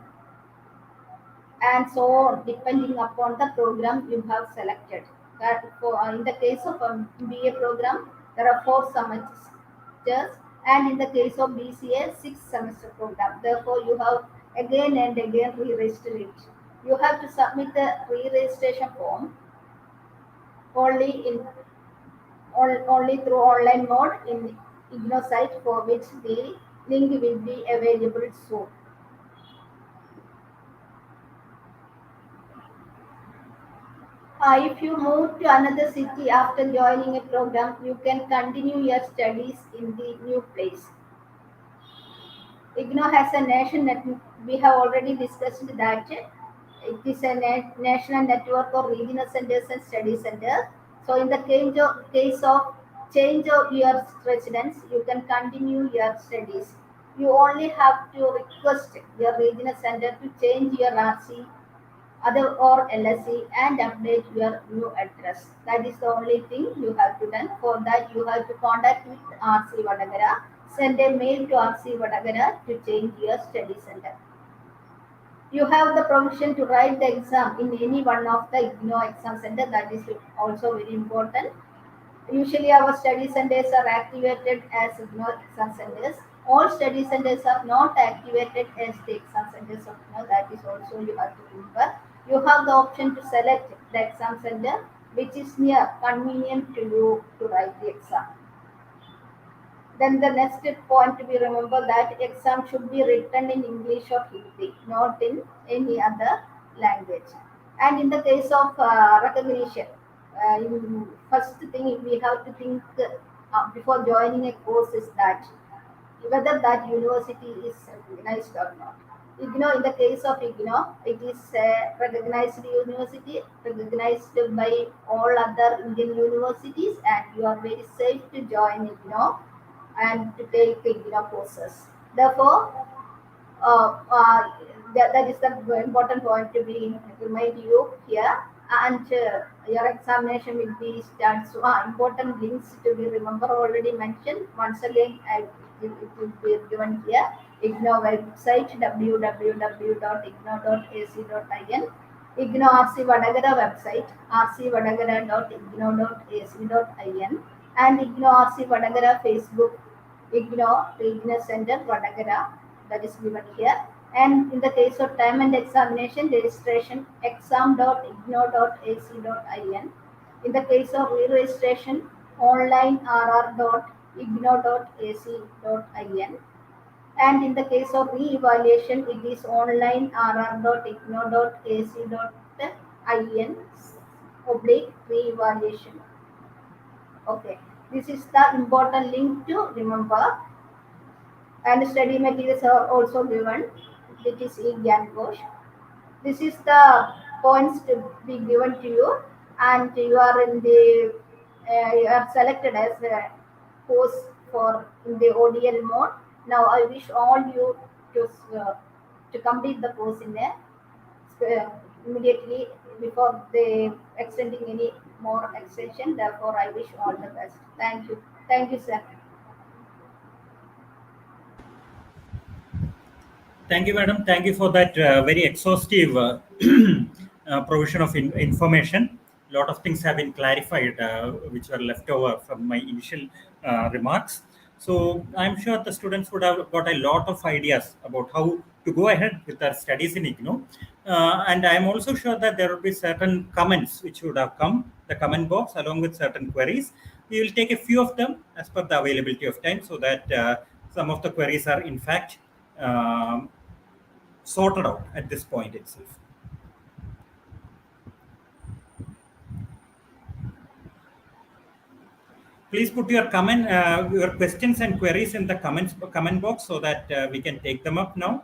and so on, depending upon the program you have selected. In the case of a BA program, there are 4 semesters, and in the case of BCA, 6 semester program. Therefore, you have again and again re-register it. You have to submit the re-registration form only through online mode in IGNOU site, for which the link will be available soon. If you move to another city after joining a program, you can continue your studies in the new place. IGNOU has a nation net. We have already discussed that it is a national network of regional centers and study centers. So, in the case of change of your residence, you can continue your studies. You only have to request your regional center to change your RC other or LSE and update your new address. That is the only thing you have to done. For that, you have to contact with RC Vadagara, send a mail to RC Vadagara to change your study center. You have the provision to write the exam in any one of the IGNOU exam center. That is also very important. Usually, our study centers are activated as IGNOU exam centers. All study centers are not activated as the exam centers of IGNOU. That is also you have to remember. You have the option to select the exam center which is near convenient to you to write the exam. Then the next point to be remember that exam should be written in English or Hindi, not in any other language. And in the case of recognition, first thing we have to think before joining a course is that whether that university is recognized or not. IGNOU, in the case of IGNOU, it is a recognized university, recognized by all other Indian universities, and you are very safe to join IGNOU and to take IGNOU courses. Therefore, uh, uh, that is the important point to be remind you here. And your examination will be start. So, important links to be remember already mentioned. Once again, it will be given here. IGNOU website www.ignou.ac.in. IGNOU RC Vadagara website rcvadagara.ignou.ac.in, and IGNOU RC Vadagara Facebook, IGNOU Regional Center Vadagara, that is given here. And in the case of time and examination, registration exam.ignou.ac.in. In the case of re-registration, online rr.ignou.ac.in. And in the case of re-evaluation, it is online rr.ignou.ac.in oblique re-evaluation. Okay, this is the important link to remember. And study materials are also given. It is e-Gyan. This is the points to be given to you, and you are in the you are selected as a course for in the ODL mode. Now I wish all you to complete the course in a immediately before they extending any more extension. Therefore, I wish all the best. Thank you, sir. Thank you, madam. Thank you for that very exhaustive provision of information. A lot of things have been clarified, which were left over from my initial remarks. So I'm sure the students would have got a lot of ideas about how to go ahead with their studies in IGNOU. And I'm also sure that there will be certain comments which would have come, the comment box, along with certain queries. We will take a few of them as per the availability of time, so that some of the queries are in fact sorted out at this point itself. Please put your your questions and queries in the comment box so that we can take them up now.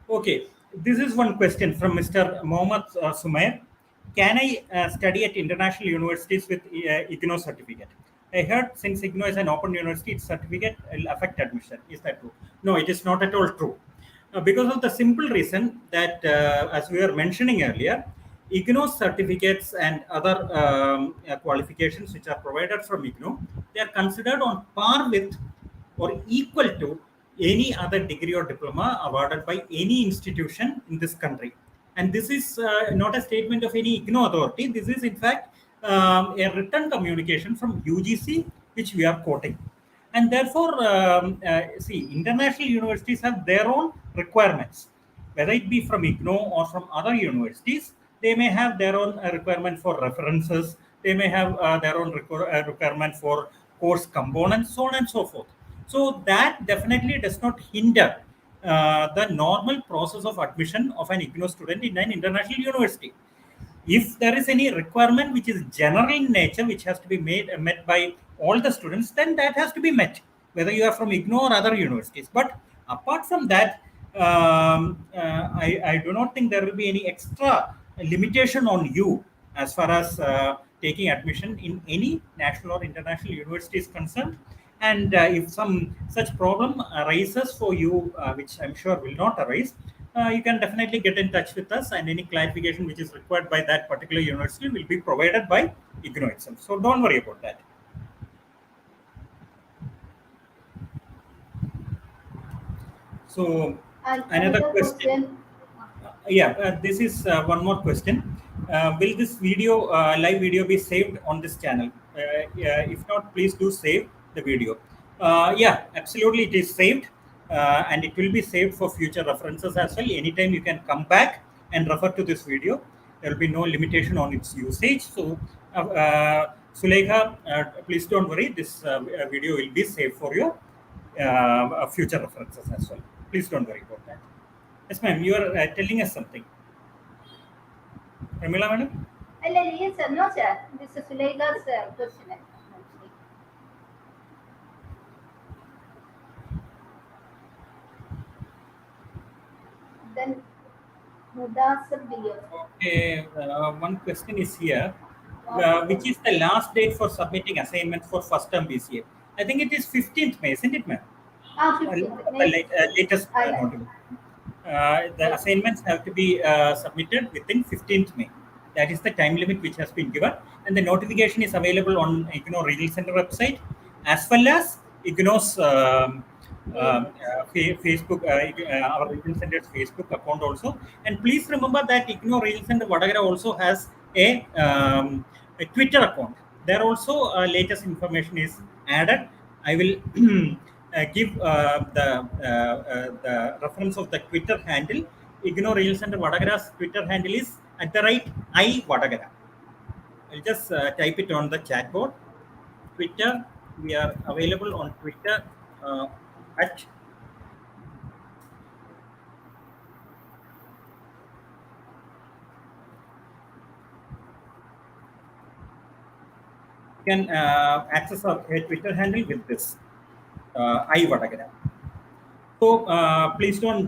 Okay, this is one question from Mr. Mohammad Sumair. Can I study at international universities with IGNOU certificate? I heard since IGNOU is an open university, its certificate will affect admission. Is that true? No, it is not at all true. Because of the simple reason that, as we were mentioning earlier, IGNOU certificates and other qualifications which are provided from IGNOU, they are considered on par with or equal to any other degree or diploma awarded by any institution in this country. And this is not a statement of any IGNOU authority. This is, in fact, a written communication from UGC, which we are quoting. And therefore, see, international universities have their own requirements, whether it be from IGNOU or from other universities. They may have their own requirement for references. They may have their own requirement for course components, so on and so forth. So that definitely does not hinder the normal process of admission of an IGNOU student in an international university. If there is any requirement which is general in nature, which has to be met by all the students, then that has to be met, whether you are from IGNOU or other universities. But apart from that, I do not think there will be any extra limitation on you as far as taking admission in any national or international university is concerned. And if some such problem arises for you, which I'm sure will not arise, you can definitely get in touch with us, and any clarification which is required by that particular university will be provided by IGNOU itself. So don't worry about that. So And another another question. question. Yeah, this is one more question. Will this video, live video, be saved on this channel? Yeah, if not, please do save the video. Yeah, absolutely, it is saved, and it will be saved for future references as well. Anytime you can come back and refer to this video. There will be no limitation on its usage. So, Suleika, please don't worry. This video will be saved for your future references as well. Please don't worry about that. Yes, ma'am. You are telling us something. Pramila, madam? Yes, sir. No, sir. This is Suleila's question. Actually. Then Mudasir DF. Okay. One question is here. Which is the last date for submitting assignments for first term BCA? I think it is 15th May, isn't it, ma'am? 15th. The Next. latest Yeah. notification. The Yes. assignments have to be submitted within 15th May. That is the time limit which has been given, and the notification is available on IGNOU Regional Center website as well as IGNOU's Facebook, our Regional Center's Facebook account also. And please remember that IGNOU Regional Center Vadagara also has a Twitter account. There also latest information is added. I will give the reference of the Twitter handle. IGNOU Regional Center Vadagara's Twitter handle is @iVadagara. I'll just type it on the chat board. Twitter, we are available on Twitter at you can access our Twitter handle with this iVadagara. So please don't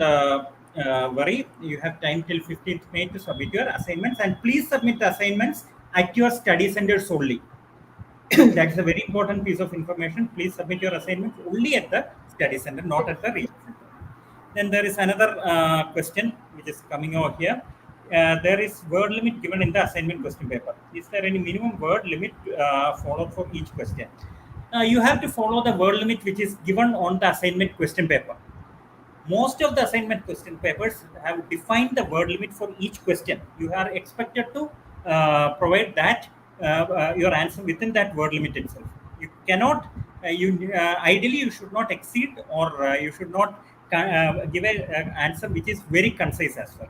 worry. You have time till 15th May to submit your assignments, and please submit the assignments at your study centers only. That is a very important piece of information. Please submit your assignments only at the study center, not at the regional center. Then there is another question which is coming over here. There is word limit given in the assignment question paper. Is there any minimum word limit followed for each question? You have to follow the word limit which is given on the assignment question paper. Most of the assignment question papers have defined the word limit for each question. You are expected to provide that your answer within that word limit itself. You cannot, ideally, you should not exceed, or you should not give an answer which is very concise as well.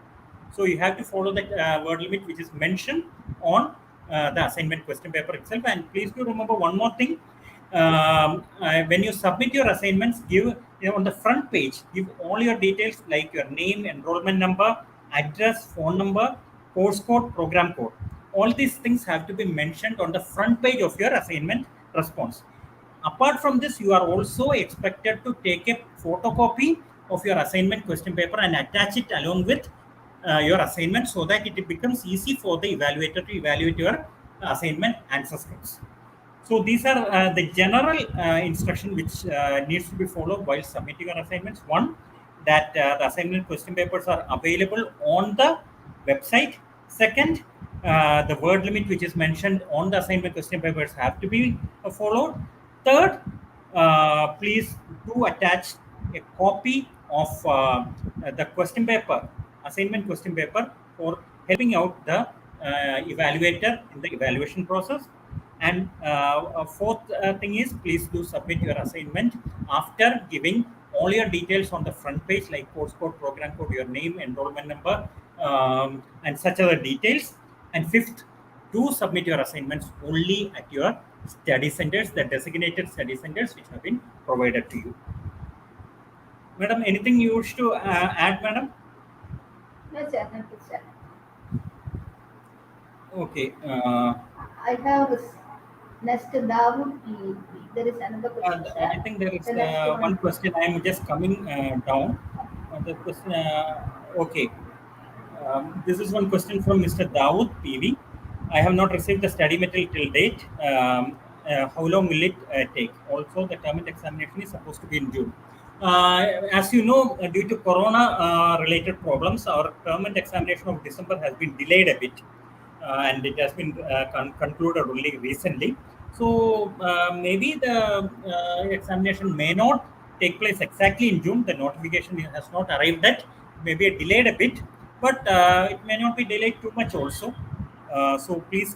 So you have to follow the word limit which is mentioned on the assignment question paper itself. And please do remember one more thing. When you submit your assignments, give on the front page, give all your details like your name, enrollment number, address, phone number, course code, program code. All these things have to be mentioned on the front page of your assignment response. Apart from this, you are also expected to take a photocopy of your assignment question paper and attach it along with your assignment, so that it becomes easy for the evaluator to evaluate your assignment answer scripts. So these are the general instruction which needs to be followed while submitting your assignments. One, that the assignment question papers are available on the website. Second, the word limit which is mentioned on the assignment question papers have to be followed. Third, please do attach a copy of the question paper, assignment question paper, for helping out the evaluator in the evaluation process. And fourth thing is, please do submit your assignment after giving all your details on the front page, like course code, program code, your name, enrollment number, and such other details. And fifth, to submit your assignments only at your study centers, the designated study centers which have been provided to you. Madam, anything you wish to add, madam? No, sir. Thank you, sir. Okay. I have next Dawood PEP. There is another question, sir. I think there is The next one one. question. I am just coming down. The question. Okay. This is one question from Mr. Dawood PV. I have not received the study material till date. How long will it take? Also, the term examination is supposed to be in June. As you know, due to corona related problems, our term examination of December has been delayed a bit, and it has been concluded only recently. So maybe the examination may not take place exactly in June. The notification has not arrived yet. Maybe delayed a bit, but it may not be delayed too much also. So please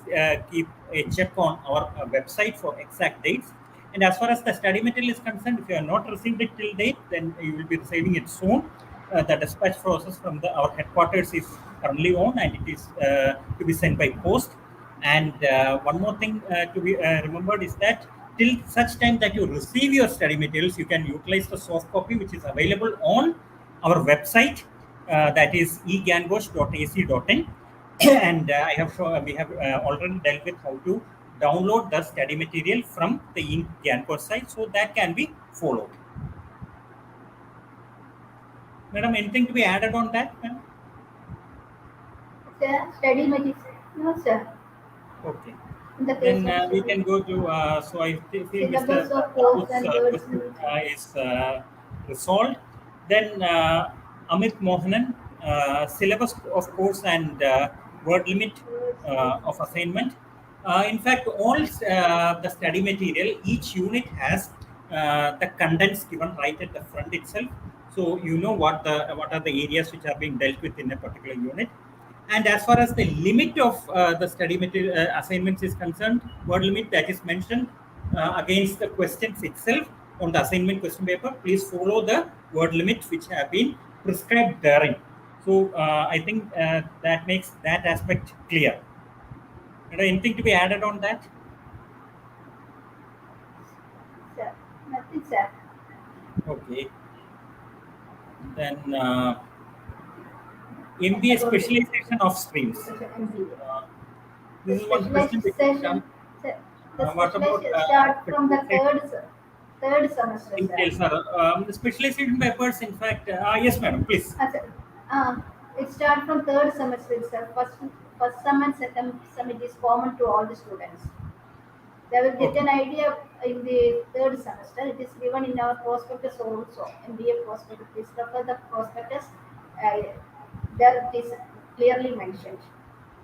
keep a check on our website for exact dates. And as far as the study material is concerned, if you have not received it till date, then you will be receiving it soon. The dispatch process from our headquarters is currently on, and it is to be sent by post. And one more thing to be remembered is that till such time that you receive your study materials, you can utilize the soft copy which is available on our website, that is egangosh.ac.in. And we have already dealt with how to download the study material from the eGangosh site, so that can be followed. Madam, anything to be added on that, ma'am? Sir, study material. No, sir. Okay. In the Then case of we can go to, so I feel syllabus Mr. of course Dawood's and words question limit. is resolved. Then Amit Mohanan, syllabus of course and word limit of assignment. In fact, all the study material, each unit has the contents given right at the front itself. So you know what are the areas which are being dealt with in a particular unit. And as far as the limit of the study material assignments is concerned, word limit that is mentioned against the questions itself on the assignment question paper, please follow the word limit which have been prescribed therein. So I think that makes that aspect clear. Anything to be added on that? Sir, nothing, sir. Okay. Then MBA About specialization of streams. MBA. The This is one question which has come. specialization, sir, the What about specialization start from the specialization? third semester, sir. Details are the specialization papers. In fact, yes, madam, please. Sir, it starts from third semester itself. First sem and second sem it is common to all the students. They will get Okay. an idea in the third semester. It is given in our prospectus also, MBA prospectus. Please refer the prospectus. There it is clearly mentioned.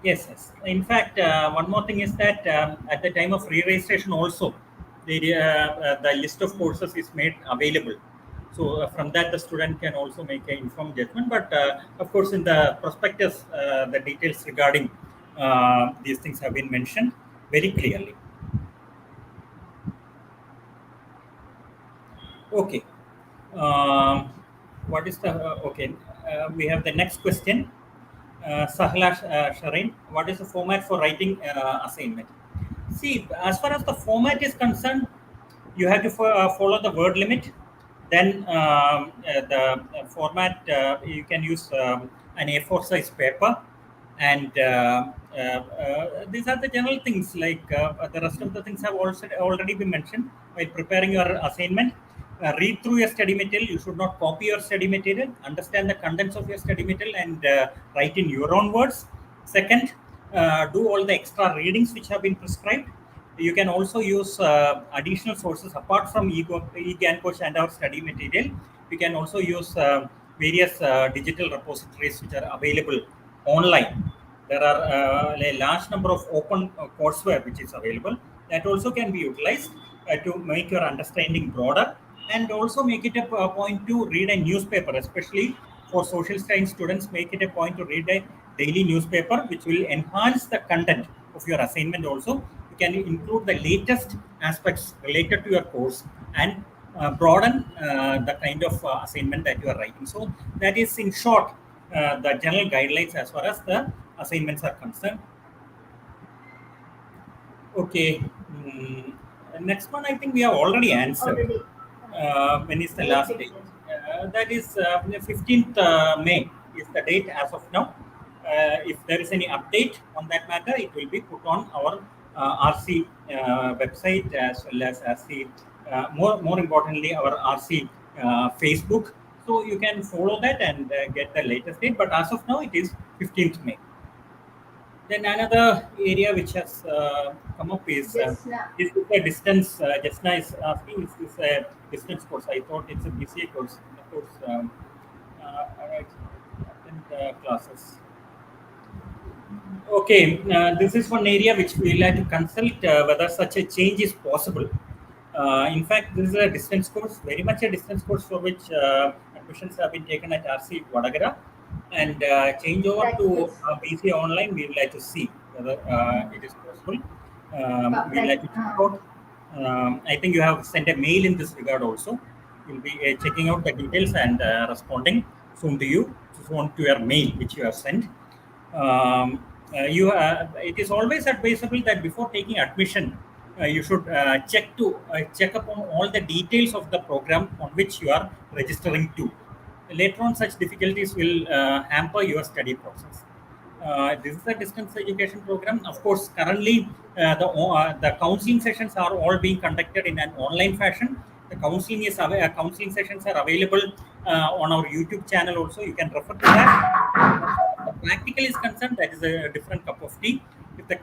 Yes, yes. In fact, one more thing is that at the time of re-registration also, the list of courses is made available. So from that, the student can also make an informed judgment. But of course, in the prospectus, the details regarding these things have been mentioned very clearly. Okay. What is the okay? We have the next question. Sahla Sharain, what is the format for writing assignment? See, as far as the format is concerned, you have to follow the word limit. Then the format, you can use an A4 size paper, and these are the general things. Like the rest of the things have also already been mentioned while preparing your assignment. Read through your study material. You should not copy your study material. Understand the contents of your study material and write in your own words. Second, do all the extra readings which have been prescribed. You can also use additional sources apart from eGangosh and our study material. You can also use various digital repositories which are available online. There are a large number of open courseware which is available that also can be utilized to make your understanding broader, and also make it a point to read a newspaper, especially for social science students. Make it a point to read a daily newspaper, which will enhance the content of your assignment. Also, you can include the latest aspects related to your course and broaden the kind of assignment that you are writing. So that is in short the general guidelines as far as the assignments are concerned. Okay. Next one, I think we have already answered. Already. When is the May last date? 15th. That is 15th May is the date as of now. If there is any update on that matter, it will be put on our RC website as well as RC. More importantly, our RC Facebook. So you can follow that and get the latest date. But as of now, it is 15th May. Then another area which has come up Just now. is a distance. Jasna is asking, is this a distance course? I thought it's a BCA course. Of course, all right. Attend classes. Okay, this is one area which we will have to consult whether such a change is possible. In fact, this is a distance course, very much a distance course for which admissions have been taken at RC Vadagara, and change over That to is BCA online. We will like to see whether it is possible. We will like to check uh, out. I think you have sent a mail in this regard also. We'll be checking out the details and responding soon to you, soon to your mail which you have sent. It is always advisable that before taking admission, you should check upon all the details of the program on which you are registering to. Later on, such difficulties will hamper your study process. This is a distance education program. Of course, currently the counseling sessions are all being conducted in an online fashion. The counseling sessions are available on our YouTube channel. Also, you can refer to that. The practical is concerned, that is a different cup of tea. If the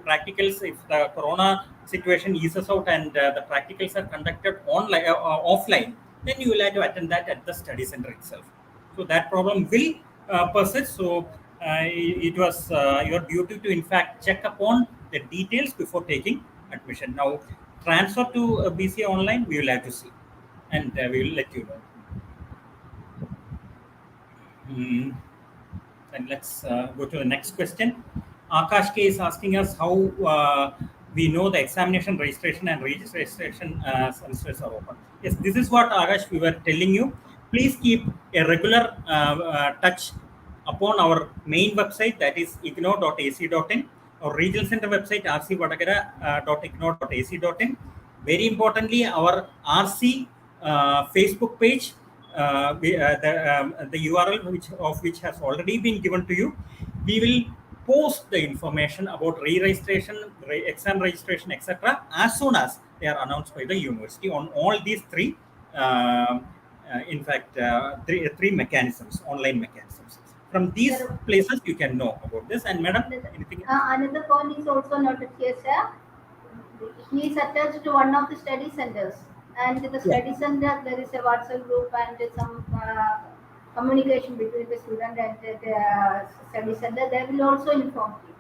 corona situation eases out and the practicals are conducted offline, then you will have to attend that at the study center itself. So that problem will persist. So it was your duty to, in fact, check upon the details before taking admission. Now, transfer to BCA online, we will have to see, and we will let you know. Hmm. And let's go to the next question. Akash K is asking us how we know the examination registration and registration semesters are open. Yes, this is what Akash we were telling you. Please keep a regular touch upon our main website, that is ignou.ac.in, or regional center website rcvatagara.ignou.ac.in. Very importantly, our RC Facebook page, the URL which has already been given to you. We will post the information about re-registration, exam registration, etc. as soon as they are announced by the university on all these three. In fact, three mechanisms, online mechanisms. From these Sir, places, you can know about this. And madam, anything else? another point is also noted here, sir. He is attached to one of the study centers, and the Yeah. study center there is a WhatsApp group and some communication between the student and the study center. They will also inform you.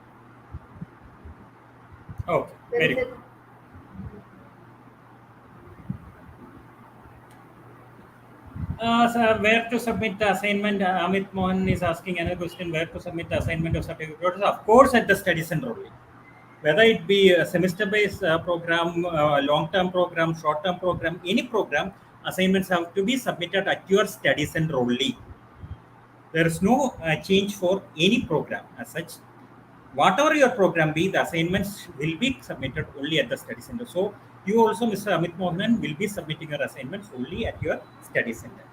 Okay, There very is good. a So where to submit the assignment? Amit Mohan is asking another question. Where to submit the assignment of certificate notice? Of course, at the study center only. Whether it be a semester-based program, long-term program, short-term program, any program, assignments have to be submitted at your study center only. There is no change for any program as such. Whatever your program be, the assignments will be submitted only at the study center. So you also, Mr. Amit Mohan, will be submitting your assignments only at your study center.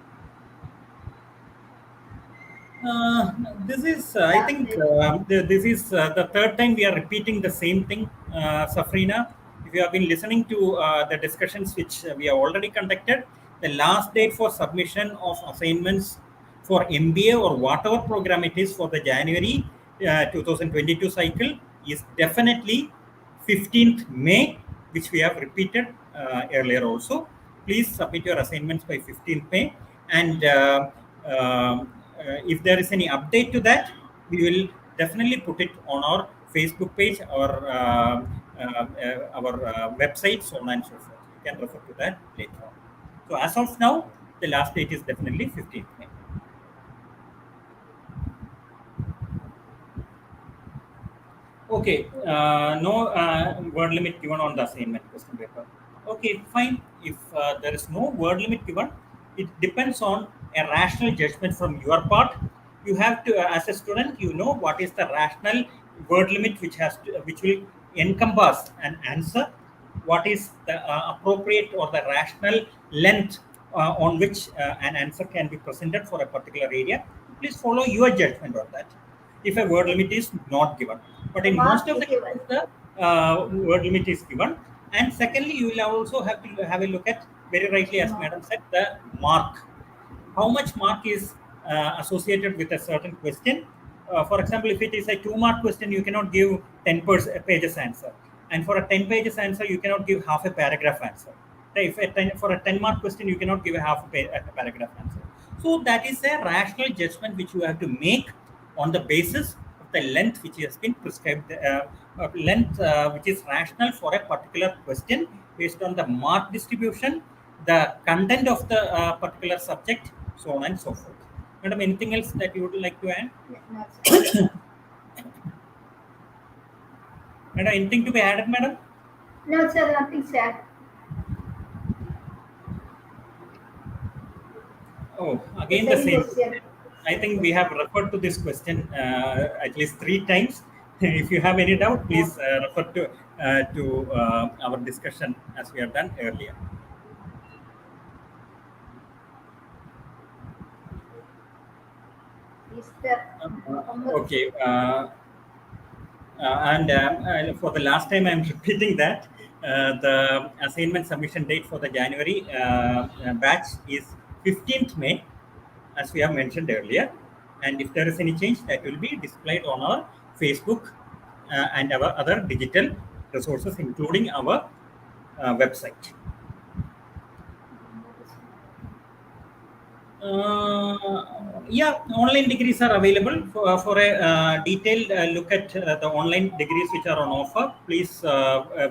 Uh, this is, I last think, day. this is the third time we are repeating the same thing, Safrina. If you have been listening to the discussions which we have already conducted, the last date for submission of assignments for MBA or whatever program it is for the January 2022 cycle is definitely 15th May, which we have repeated earlier also. Please submit your assignments by 15th May, and if there is any update to that, we will definitely put it on our Facebook page or our website, so on and so forth. You can refer to that later on. So as of now, the last date is definitely 15th May. Okay, no word limit given on the assignment question paper. Okay, fine. If there is no word limit given, it depends on a rational judgment from your part. You have to, as a student, you know what is the rational word limit which will encompass an answer, what is the appropriate or the rational length on which an answer can be presented for a particular area. Please follow your judgment on that. If a word limit is not given, but The in most mark of is the given. cases, the word limit is given. And secondly, you will also have to have a look at, very rightly as Mark. Madam said, the mark. How much mark is associated with a certain question. For example, if it is a 2 mark question, you cannot give 10 pages answer. And for a 10 pages answer, you cannot give half a paragraph answer. If for a 10 mark question, you cannot give a a paragraph answer. So that is a rational judgment which you have to make on the basis of the length which has been prescribed, length which is rational for a particular question based on the mark distribution, the content of the particular subject, so on and so forth. Madam, anything else that you would like to add? No, sir. Madam, anything to be added, madam? No, sir, nothing, sir. Oh, The again the same same question. question. I Same think we have question. referred to this question at least 3 times. If you have any doubt, Yeah. please refer to our discussion as we have done earlier. Is the Muhammad? Okay. And for the last time, I'm repeating that the assignment submission date for the January batch is 15th May, as we have mentioned earlier. And if there is any change, that will be displayed on our Facebook and our other digital resources, including our website. Yeah, online degrees are available for a detailed look at the online degrees which are on offer. Please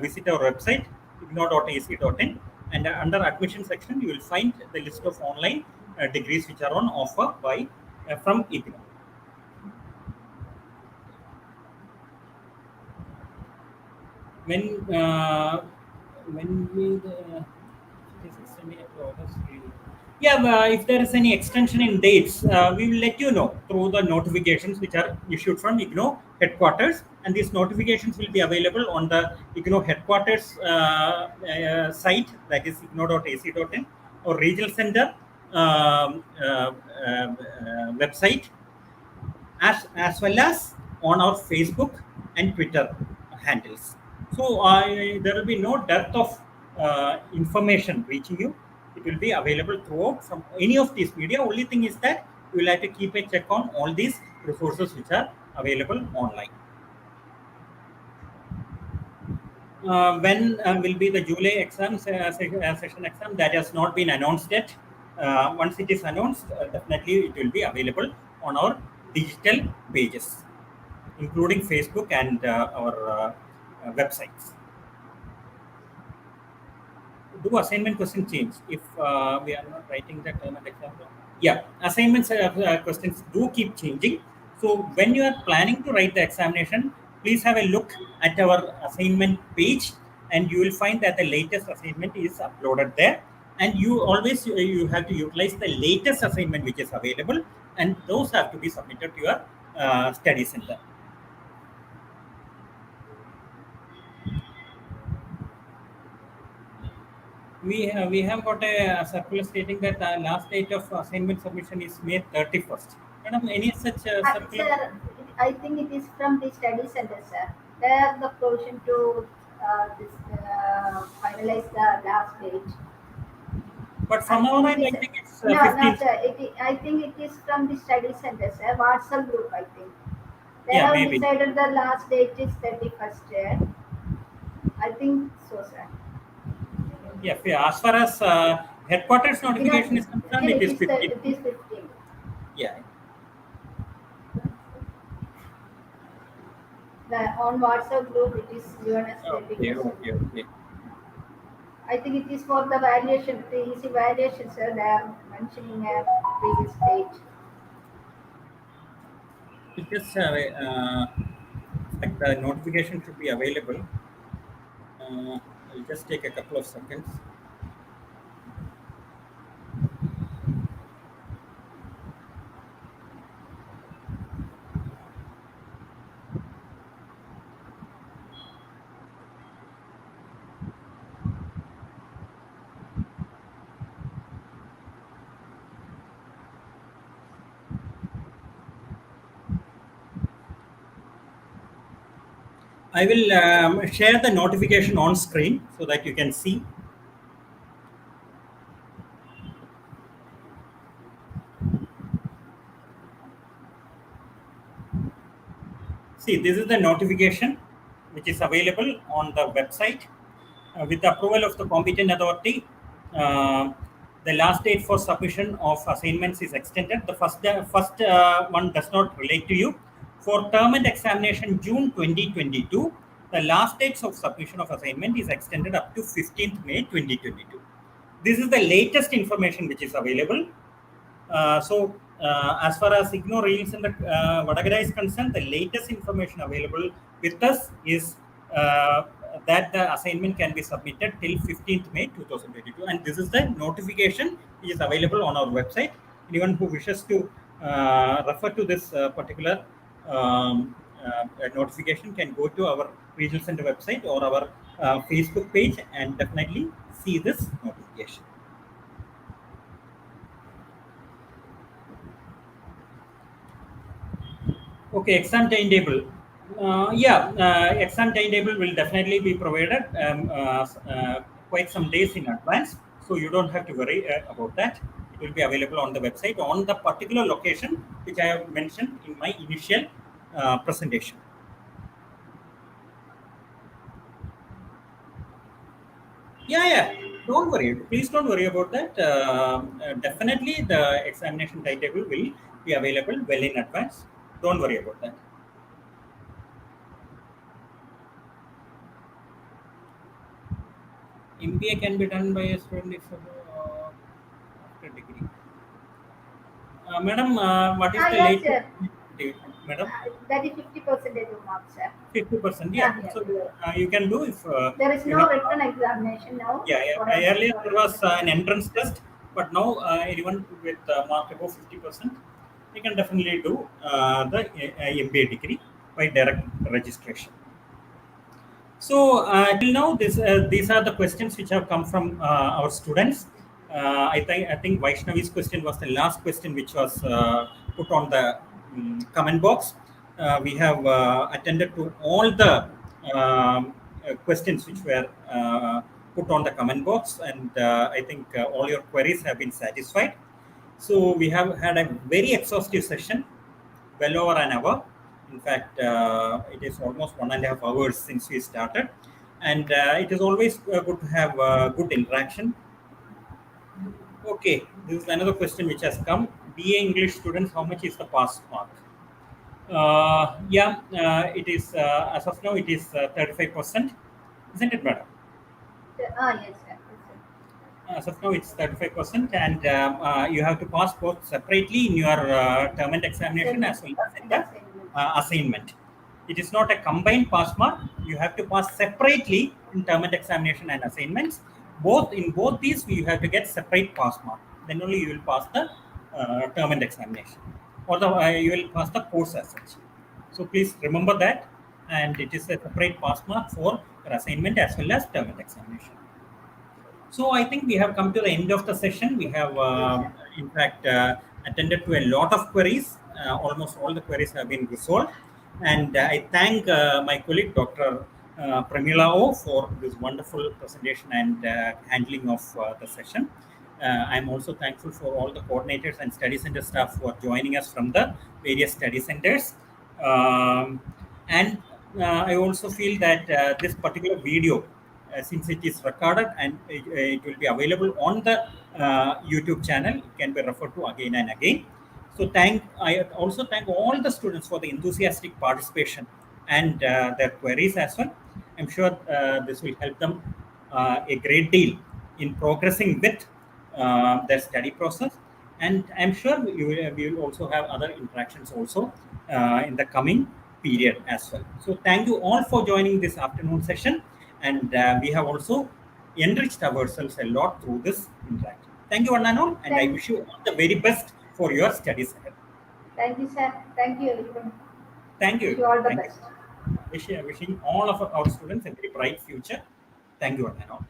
visit our website igno.ac.in, and under admission section you will find the list of online degrees which are on offer by from IGNOU. When we yeah, if there is any extension in dates, we will let you know through the notifications which are issued from IGNOU headquarters, and these notifications will be available on the IGNOU headquarters site, that is igno.ac.in, or regional center website, as well as on our Facebook and Twitter handles. So there will be no dearth of information reaching you. It will be available throughout from any of these media. Only thing is that you will have to keep a check on all these resources which are available online. When will be the July exams, session exam? That has not been announced yet. Once it is announced, definitely it will be available on our digital pages, including Facebook and our websites. Do assignment question change if we are not writing the term and example? Yeah, assignments questions do keep changing. So when you are planning to write the examination, please have a look at our assignment page, and you will find that the latest assignment is uploaded there. And you always you have to utilize the latest assignment which is available, and those have to be submitted to your study center. We have got a circular stating that the last date of assignment submission is May 31st. Madam, any such circular? Sir, I think it is from the study center, sir. They have the provision to finalize the last date. But I from our think end, it I is. think it's No, 15th. sir. I think it is from the study center, sir. WhatsApp group, I think. They Yeah, have maybe. decided the last date is 31st. I think so, sir. Yeah, as far as headquarters notification is concerned, Again, it is 15th. it is 15. Yeah. The on WhatsApp group, it is given as Okay, 31st. okay, okay. I think it is for the valuation, the easy valuation, sir. They are mentioning a previous date. It just like the notification should be available. I'll just take a couple of seconds. I will share the notification on screen so that you can see. See, this is the notification which is available on the website. With the approval of the competent authority, uh, the last date for submission of assignments is extended. The first one does not relate to you. For term and examination June 2022, the last dates of submission of assignment is extended up to 15th May 2022. This is the latest information which is available. As far as IGNOU Reels and the Vadagara is concerned, the latest information available with us is that the assignment can be submitted till 15th May 2022. And this is the notification which is available on our website. Anyone who wishes to refer to this particular notification can go to our regional center website or our Facebook page and definitely see this notification. Okay, exam timetable. Exam timetable will definitely be provided quite some days in advance, so you don't have to worry about that. It will be available on the website on the particular location which I have mentioned in my initial presentation. Yeah. Don't worry. Please don't worry about that. Definitely, the examination timetable will be available well in advance. Don't worry about that. MBA can be done by a student if after degree. Madam, what is the Yes, latest sir. date, madam? That is 50% of marks, sir. 50%. Yeah, Yeah. yeah. So you can do if There is you no have. written examination now. Yeah. For Earlier for there was an entrance test, but now anyone with mark above 50%, they can definitely do the MBA degree by direct registration. So till now, these are the questions which have come from our students. I think Vaishnavi's question was the last question which was put on the comment box. We have attended to all the questions which were put on the comment box, and I think all your queries have been satisfied. So we have had a very exhaustive session, well over an hour. In fact, it is almost 1.5 hours since we started, and it is always good to have good interaction. Okay, this is another question which has come. BA English students, how much is the pass mark? It is as of now it is 35%, isn't it, madam? yes, sir. Yes, sir. As of now, it's 35%, and you have to pass both separately in your term and examination as well as in the assignment. It is not a combined pass mark. You have to pass separately in term and examination and assignments. Both these, you have to get separate pass mark. Then only you will pass the term and examination, or you will pass the course as such. So please remember that, and it is a separate pass mark for your assignment as well as term and examination. So I think we have come to the end of the session. We have, Yes, sir. in fact, attended to a lot of queries. Almost all the queries have been resolved. And I thank my colleague, Dr. Pramila O, for this wonderful presentation and handling of the session. I'm also thankful for all the coordinators and study center staff who are joining us from the various study centers. And I also feel that this particular video, since it is recorded and it will be available on the YouTube channel, it can be referred to again and again. So I also thank all the students for the enthusiastic participation and their queries as well. I'm sure this will help them a great deal in progressing with their study process. And I'm sure we will also have other interactions also in the coming period as well. So thank you all for joining this afternoon session, and we have also enriched ourselves a lot through this interaction. Thank you, one and all, and I Thank, wish you all the very best for your studies ahead. thank you, sir. Thank you, everyone. Thank Wish you. you all the Thank you. best. Wishing all of our students a very bright future. Thank you, one and all.